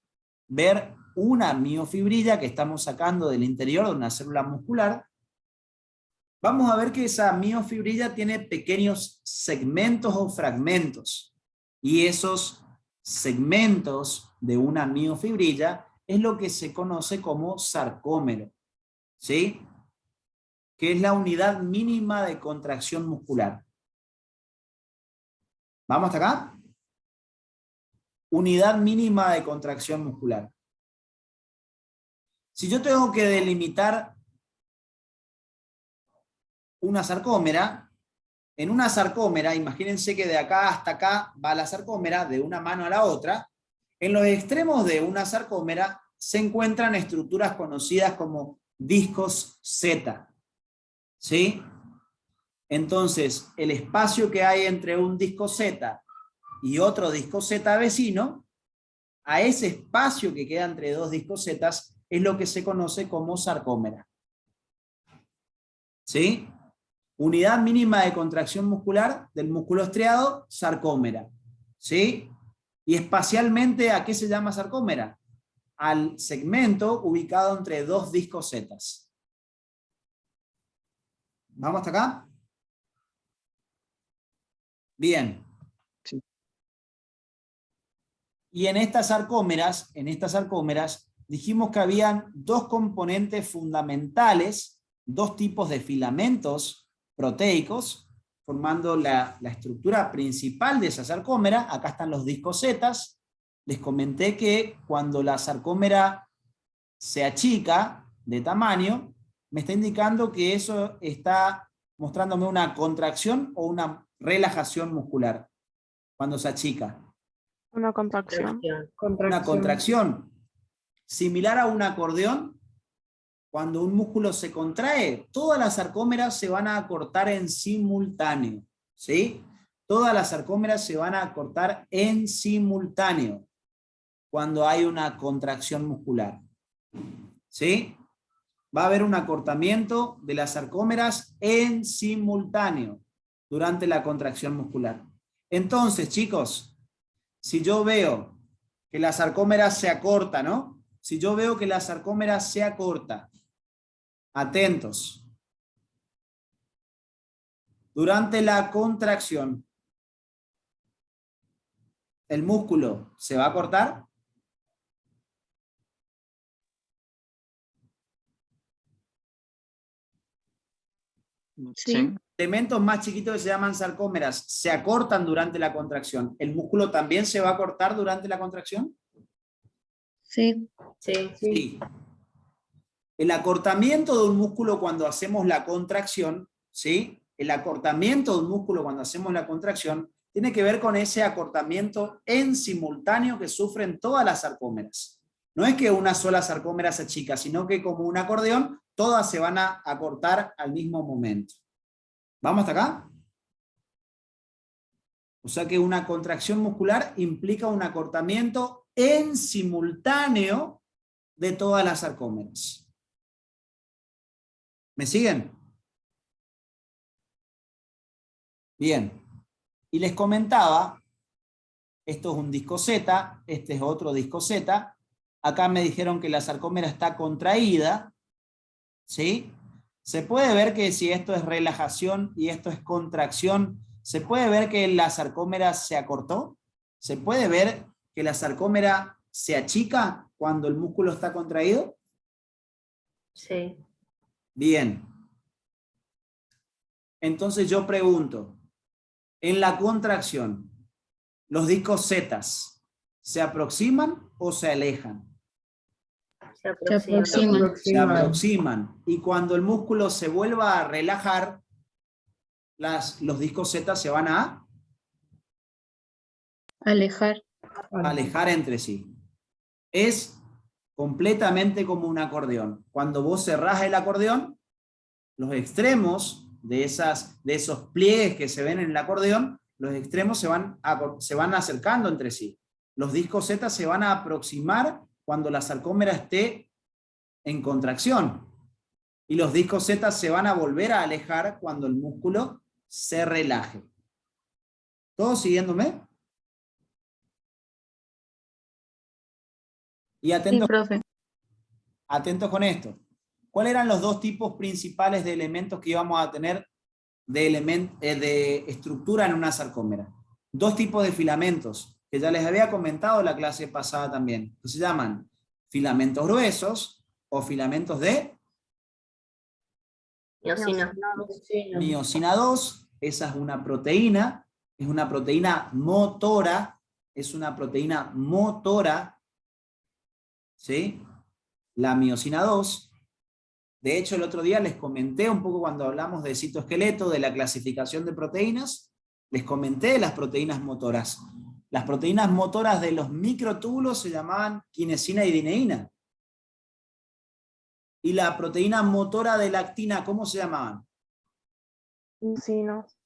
ver una miofibrilla que estamos sacando del interior de una célula muscular. Vamos a ver que esa miofibrilla tiene pequeños segmentos o fragmentos, y esos segmentos de una miofibrilla es lo que se conoce como sarcómero, ¿sí? Que es la unidad mínima de contracción muscular. ¿Vamos hasta acá? Unidad mínima de contracción muscular. Si yo tengo que delimitar una sarcómera, en una sarcómera, imagínense que de acá hasta acá va la sarcómera, de una mano a la otra. En los extremos de una sarcómera se encuentran estructuras conocidas como discos Z. ¿Sí? Entonces, el espacio que hay entre un disco Z y otro disco Z vecino, a ese espacio que queda entre dos discos Z es lo que se conoce como sarcómera. ¿Sí? Unidad mínima de contracción muscular del músculo estriado, sarcómera. ¿Sí? Y espacialmente, ¿a qué se llama sarcómera? Al segmento ubicado entre dos discos Z. ¿Vamos hasta acá? Bien. Sí. Y en estas sarcómeras, dijimos que habían dos componentes fundamentales, dos tipos de filamentos proteicos, formando la estructura principal de esa sarcómera. Acá están los discos Z. Les comenté que cuando la sarcómera se achica de tamaño, me está indicando que eso está mostrándome una contracción o una relajación muscular cuando se achica. Una contracción. Una contracción. Similar a un acordeón, cuando un músculo se contrae, todas las sarcómeras se van a acortar en simultáneo. ¿Sí? Todas las sarcómeras se van a acortar en simultáneo cuando hay una contracción muscular. ¿Sí? Va a haber un acortamiento de las sarcómeras en simultáneo durante la contracción muscular. Entonces, chicos, si yo veo que la sarcómera se acorta, ¿no? Si yo veo que la sarcómera se acorta, atentos. Durante la contracción, ¿el músculo se va a cortar? Sí. Elementos más chiquitos que se llaman sarcómeras se acortan durante la contracción. ¿El músculo también se va a cortar durante la contracción? Sí. Sí. El acortamiento de un músculo cuando hacemos la contracción, ¿sí? El acortamiento de un músculo cuando hacemos la contracción tiene que ver con ese acortamiento en simultáneo que sufren todas las sarcómeras. No es que una sola sarcómera se achica, sino que como un acordeón, todas se van a acortar al mismo momento. ¿Vamos hasta acá? O sea que una contracción muscular implica un acortamiento en simultáneo de todas las sarcómeras. ¿Me siguen? Bien. Y les comentaba, esto es un disco Z, este es otro disco Z. Acá me dijeron que la sarcómera está contraída, ¿sí? Se puede ver que si esto es relajación y esto es contracción, ¿se puede ver que la sarcómera se acortó? ¿Se puede ver que la sarcómera se achica cuando el músculo está contraído? Sí. Bien. Entonces yo pregunto, en la contracción, ¿los discos Z se aproximan o se alejan? Se aproxima. Se aproximan. Y cuando el músculo se vuelva a relajar, los discos Z se van a Alejar. alejar entre sí. Es completamente como un acordeón. Cuando vos cerrás el acordeón, los extremos de esos pliegues que se ven en el acordeón, los extremos se van acercando entre sí. Los discos Z se van a aproximar cuando la sarcómera esté en contracción. Y los discos Z se van a volver a alejar cuando el músculo se relaje. ¿Todos siguiéndome? Y Sí, atentos, profe. atentos con esto. ¿Cuáles eran los dos tipos principales de elementos que íbamos a tener de estructura en una sarcómera? Dos tipos de filamentos, que ya les había comentado en la clase pasada también, que se llaman filamentos gruesos o filamentos de Miosina. miosina 2. Esa es una proteína motora, ¿sí? La miosina 2. De hecho, el otro día les comenté un poco cuando hablamos de citoesqueleto, de la clasificación de proteínas, les comenté de las proteínas motoras. Las proteínas motoras de los microtúbulos se llamaban quinesina y dineína. Y la proteína motora de la actina, ¿cómo se llamaban? Miosinas.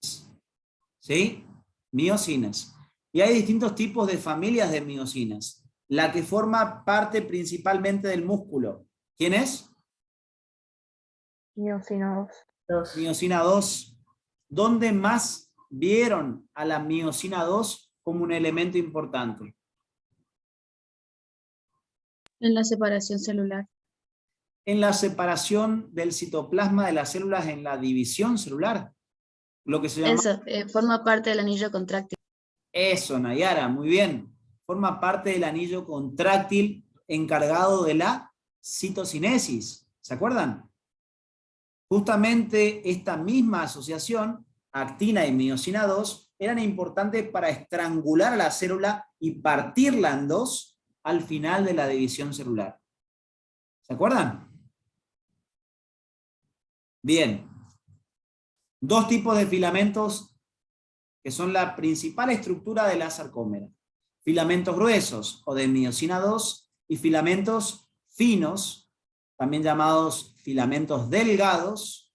¿Sí? Miosinas. Y hay distintos tipos de familias de miosinas. La que forma parte principalmente del músculo, ¿quién es? Miosina 2. Miosina 2. ¿Dónde más vieron a la miosina 2 como un elemento importante? En la separación celular. En la separación del citoplasma de las células en la división celular. Lo que se llama... Eso, forma parte del anillo contráctil. Eso, Nayara, muy bien. Forma parte del anillo contráctil encargado de la citocinesis. ¿Se acuerdan? Justamente esta misma asociación, actina y miosina 2, eran importantes para estrangular a la célula y partirla en dos al final de la división celular. ¿Se acuerdan? Bien. Dos tipos de filamentos que son la principal estructura de la sarcómera. Filamentos gruesos o de miosina 2 y filamentos finos, también llamados filamentos delgados,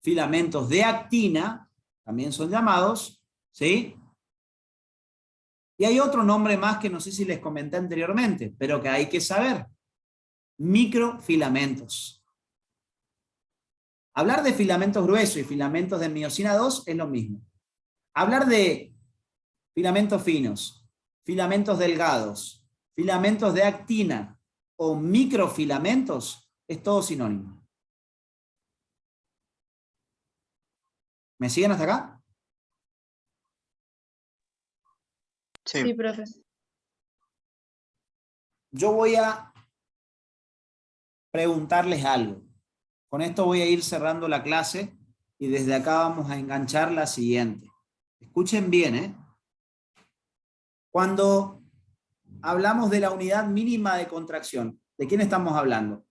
filamentos de actina, también son llamados, ¿sí? Y hay otro nombre más que no sé si les comenté anteriormente, pero que hay que saber. Microfilamentos. Hablar de filamentos gruesos y filamentos de miosina 2 es lo mismo. Hablar de filamentos finos, filamentos delgados, filamentos de actina o microfilamentos es todo sinónimo. ¿Me siguen hasta acá? Sí, profe. Yo voy a preguntarles algo. Con esto voy a ir cerrando la clase y desde acá vamos a enganchar la siguiente. Escuchen bien, ¿eh? Cuando hablamos de la unidad mínima de contracción, ¿de quién estamos hablando?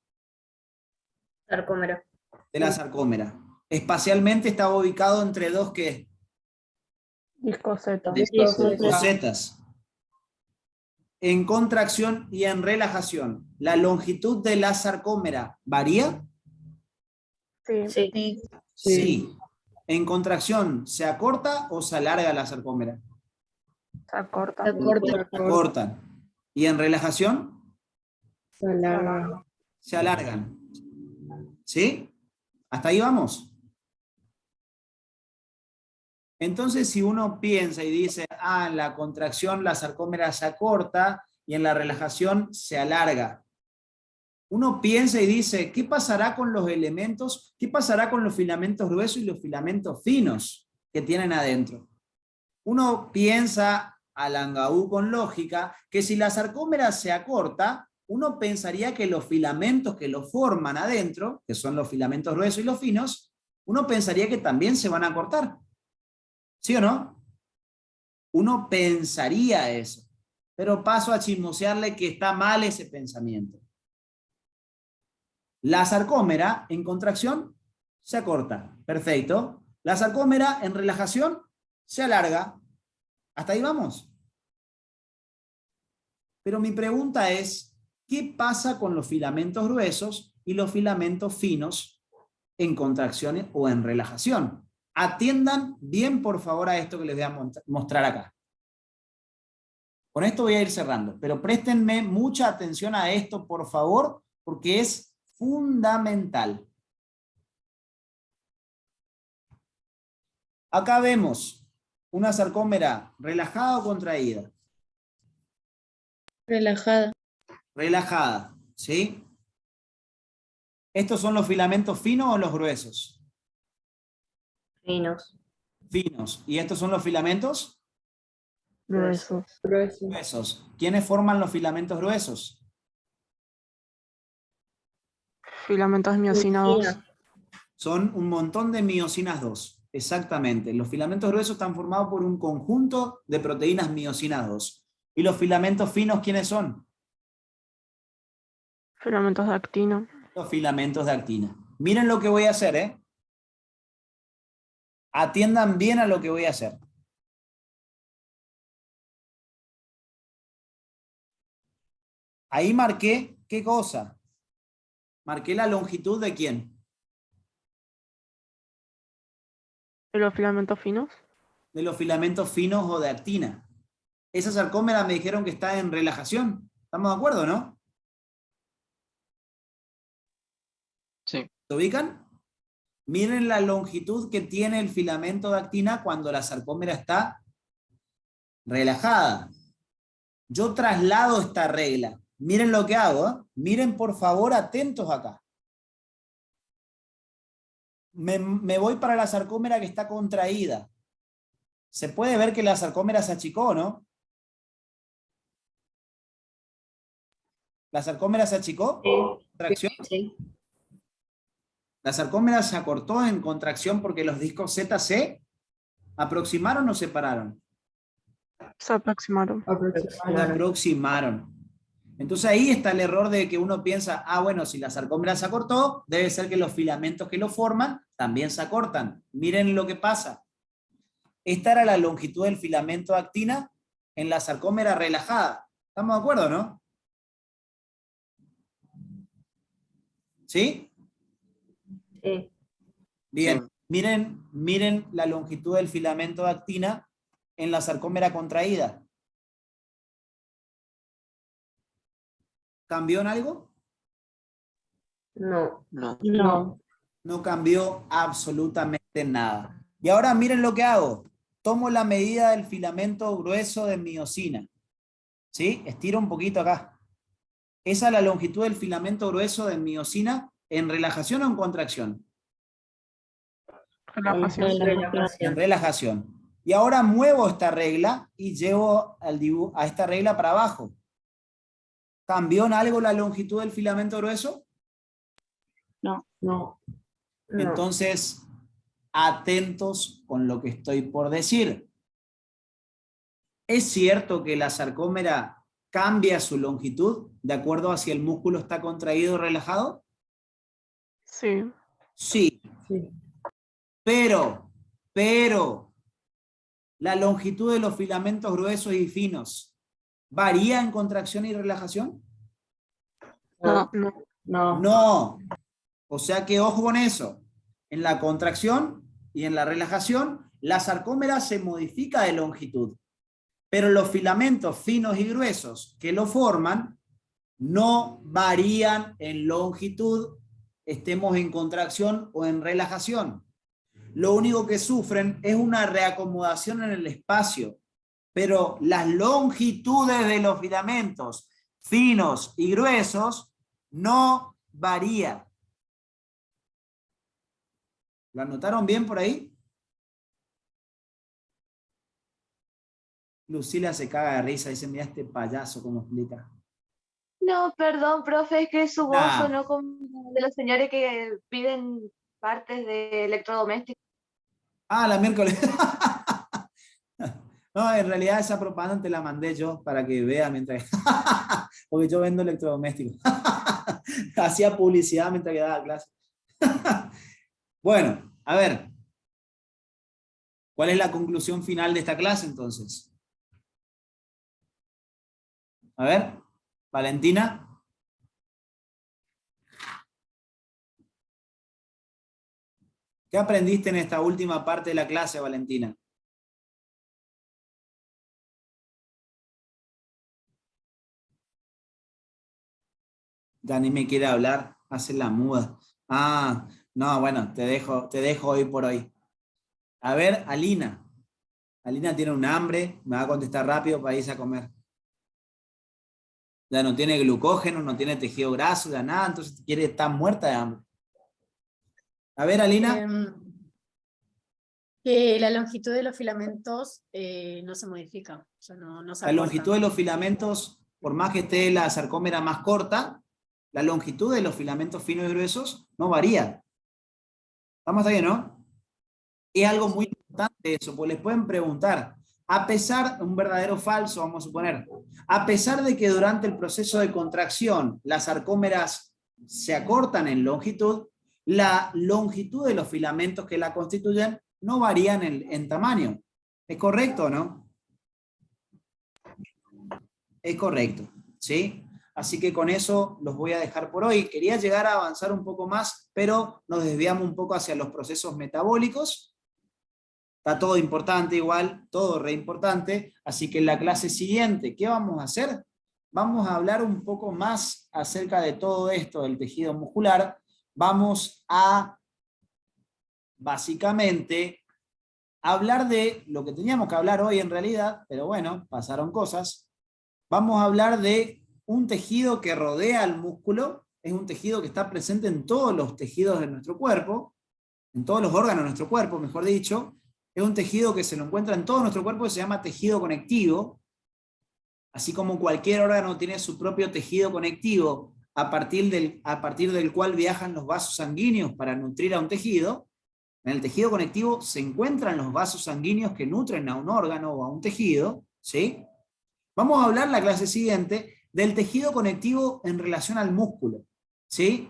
Sarcómera. De la sarcómera. Espacialmente estaba ubicado entre dos ¿qué? Disco Z. Discos zetas. En contracción y en relajación, ¿la longitud de la sarcómera varía? Sí. Sí. Sí. En contracción, ¿se acorta o se alarga la sarcómera? Se acorta. Se corta. Se acortan. ¿Y en relajación? Se alarga. Se alargan. ¿Sí? ¿Hasta ahí vamos? Entonces, si uno piensa y dice, en la contracción la sarcómera se acorta y en la relajación se alarga. Uno piensa y dice, ¿qué pasará con los elementos? ¿Qué pasará con los filamentos gruesos y los filamentos finos que tienen adentro? Uno piensa a Langaú con lógica que si la sarcómera se acorta, uno pensaría que los filamentos que lo forman adentro, que son los filamentos gruesos y los finos, uno pensaría que también se van a acortar. ¿Sí o no? Uno pensaría eso, pero paso a chismosearle que está mal ese pensamiento. La sarcómera en contracción se acorta, perfecto. La sarcómera en relajación se alarga. ¿Hasta ahí vamos? Pero mi pregunta es, ¿qué pasa con los filamentos gruesos y los filamentos finos en contracciones o en relajación? Atiendan bien, por favor, a esto que les voy a mostrar acá. Con esto voy a ir cerrando, pero préstenme mucha atención a esto, por favor, porque es fundamental. Acá vemos una sarcómera relajada o contraída. Relajada. Relajada, ¿sí? ¿Estos son los filamentos finos o los gruesos? Finos. Finos. ¿Y estos son los filamentos? Gruesos. Gruesos. ¿Quiénes forman los filamentos gruesos? Filamentos miosina 2. Son un montón de miosinas 2. Exactamente. Los filamentos gruesos están formados por un conjunto de proteínas miosina 2. ¿Y los filamentos finos quiénes son? Filamentos de actina. Los filamentos de actina. Miren lo que voy a hacer, ¿eh? Atiendan bien a lo que voy a hacer. Ahí marqué, ¿qué cosa? Marqué la longitud de quién. ¿De los filamentos finos? De los filamentos finos o de actina. Esa sarcómera me dijeron que está en relajación. ¿Estamos de acuerdo, no? Sí. ¿Se ubican? Miren la longitud que tiene el filamento de actina cuando la sarcómera está relajada. Yo traslado esta regla. Miren lo que hago, ¿eh? Miren por favor, atentos acá. Me voy para la sarcómera que está contraída. Se puede ver que la sarcómera se achicó, ¿no? ¿La sarcómera se achicó? Sí. ¿Contracción? Sí. La sarcómera se acortó en contracción porque los discos Z se aproximaron o separaron. Se aproximaron. Se aproximaron. Entonces ahí está el error de que uno piensa, bueno, si la sarcómera se acortó, debe ser que los filamentos que lo forman también se acortan. Miren lo que pasa. Esta era la longitud del filamento de actina en la sarcómera relajada. ¿Estamos de acuerdo, no? ¿Sí? Sí. Bien. Sí. Miren la longitud del filamento de actina en la sarcómera contraída. ¿Cambió en algo? No. No. No cambió absolutamente nada. Y ahora miren lo que hago. Tomo la medida del filamento grueso de miosina. ¿Sí? Estiro un poquito acá. Esa es la longitud del filamento grueso de miosina en relajación o en contracción. Relajación. En relajación. Y ahora muevo esta regla y llevo a esta regla para abajo. ¿Cambió en algo la longitud del filamento grueso? No. Entonces, atentos con lo que estoy por decir. ¿Es cierto que la sarcómera cambia su longitud de acuerdo a si el músculo está contraído o relajado? Sí. Sí. Pero, la longitud de los filamentos gruesos y finos, ¿varía en contracción y relajación? No. O sea que ojo con eso. En la contracción y en la relajación, la sarcómera se modifica de longitud. pero los filamentos finos y gruesos que lo forman no varían en longitud, estemos en contracción o en relajación. Lo único que sufren es una reacomodación en el espacio, pero las longitudes de los filamentos finos y gruesos no varían. ¿Lo anotaron bien por ahí? Lucila se caga de risa, dice, mira este payaso cómo explica. No, perdón, profe, es que su voz Nah. sonó como de los señores que piden partes de electrodomésticos. Ah, la miércoles. No, en realidad esa propaganda te la mandé yo para que vea mientras... Porque yo vendo electrodomésticos. Hacía publicidad mientras que daba clase. Bueno, a ver. ¿Cuál es la conclusión final de esta clase entonces? A ver, Valentina. ¿Qué aprendiste en esta última parte de la clase, Valentina? Ya ni me quiere hablar, hace la muda. Ah, no, bueno, te dejo hoy por hoy. A ver, Alina. Alina tiene un hambre, me va a contestar rápido para irse a comer. Ya no tiene glucógeno, no tiene tejido graso, ya nada, entonces quiere estar muerta de hambre. A ver, Alina. Que la longitud de los filamentos no se modifica. O sea, no se La acorta. longitud de los filamentos, por más que esté la sarcómera más corta, la longitud de los filamentos finos y gruesos no varía. ¿Estamos hasta ahí, no? Es algo muy importante eso, pues les pueden preguntar, a pesar de un verdadero o falso, vamos a suponer, a pesar de que durante el proceso de contracción las sarcómeras se acortan en longitud, la longitud de los filamentos que la constituyen no varían en tamaño. ¿Es correcto o no? Es correcto, ¿sí? Así que con eso los voy a dejar por hoy. Quería llegar a avanzar un poco más, pero nos desviamos un poco hacia los procesos metabólicos. Está todo importante igual, todo re importante. Así que en la clase siguiente, ¿qué vamos a hacer? Vamos a hablar un poco más acerca de todo esto del tejido muscular. Vamos a, básicamente, hablar de lo que teníamos que hablar hoy en realidad, pero bueno, pasaron cosas. Vamos a hablar de un tejido que rodea al músculo, es un tejido que está presente en todos los tejidos de nuestro cuerpo, en todos los órganos de nuestro cuerpo, mejor dicho. Es un tejido que se lo encuentra en todo nuestro cuerpo, que se llama tejido conectivo. Así como cualquier órgano tiene su propio tejido conectivo, a partir del cual viajan los vasos sanguíneos para nutrir a un tejido, en el tejido conectivo se encuentran los vasos sanguíneos que nutren a un órgano o a un tejido, ¿sí? Vamos a hablar en la clase siguiente del tejido conectivo en relación al músculo, ¿sí?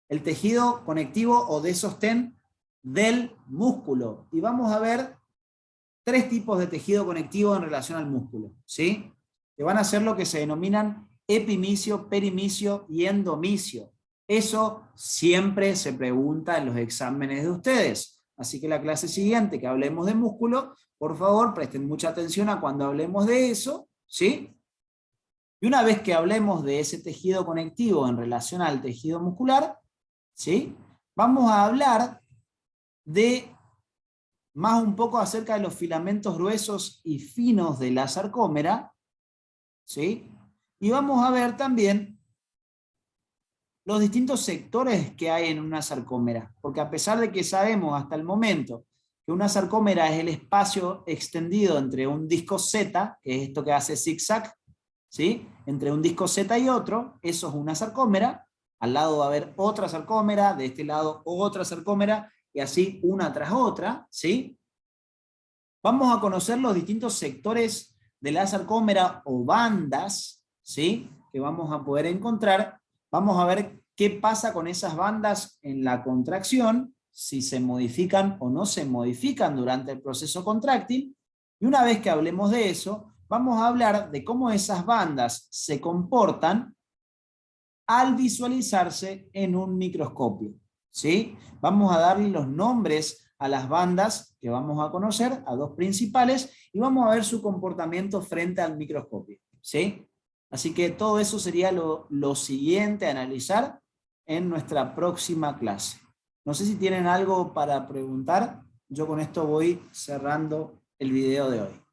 El tejido conectivo o de sostén del músculo. Y vamos a ver 3 tipos de tejido conectivo en relación al músculo, ¿sí? Que van a ser lo que se denominan epimicio, perimicio y endomicio. Eso siempre se pregunta en los exámenes de ustedes. Así que la clase siguiente que hablemos de músculo, por favor presten mucha atención a cuando hablemos de eso, ¿sí? Y una vez que hablemos de ese tejido conectivo en relación al tejido muscular, ¿sí? Vamos a hablar de más un poco acerca de los filamentos gruesos y finos de la sarcómera, ¿sí? Y vamos a ver también los distintos sectores que hay en una sarcómera, porque a pesar de que sabemos hasta el momento que una sarcómera es el espacio extendido entre un disco Z, que es esto que hace zigzag, ¿sí? Entre un disco Z y otro, eso es una sarcómera, al lado va a haber otra sarcómera, de este lado otra sarcómera, y así una tras otra, ¿sí? Vamos a conocer los distintos sectores de la sarcómera o bandas, ¿sí? Que vamos a poder encontrar. Vamos a ver qué pasa con esas bandas en la contracción, si se modifican o no se modifican durante el proceso contráctil. Y una vez que hablemos de eso, vamos a hablar de cómo esas bandas se comportan al visualizarse en un microscopio, ¿sí? Vamos a darle los nombres a las bandas que vamos a conocer, a dos principales, y vamos a ver su comportamiento frente al microscopio, ¿sí? Así que todo eso sería lo siguiente a analizar en nuestra próxima clase. No sé si tienen algo para preguntar, yo con esto voy cerrando el video de hoy.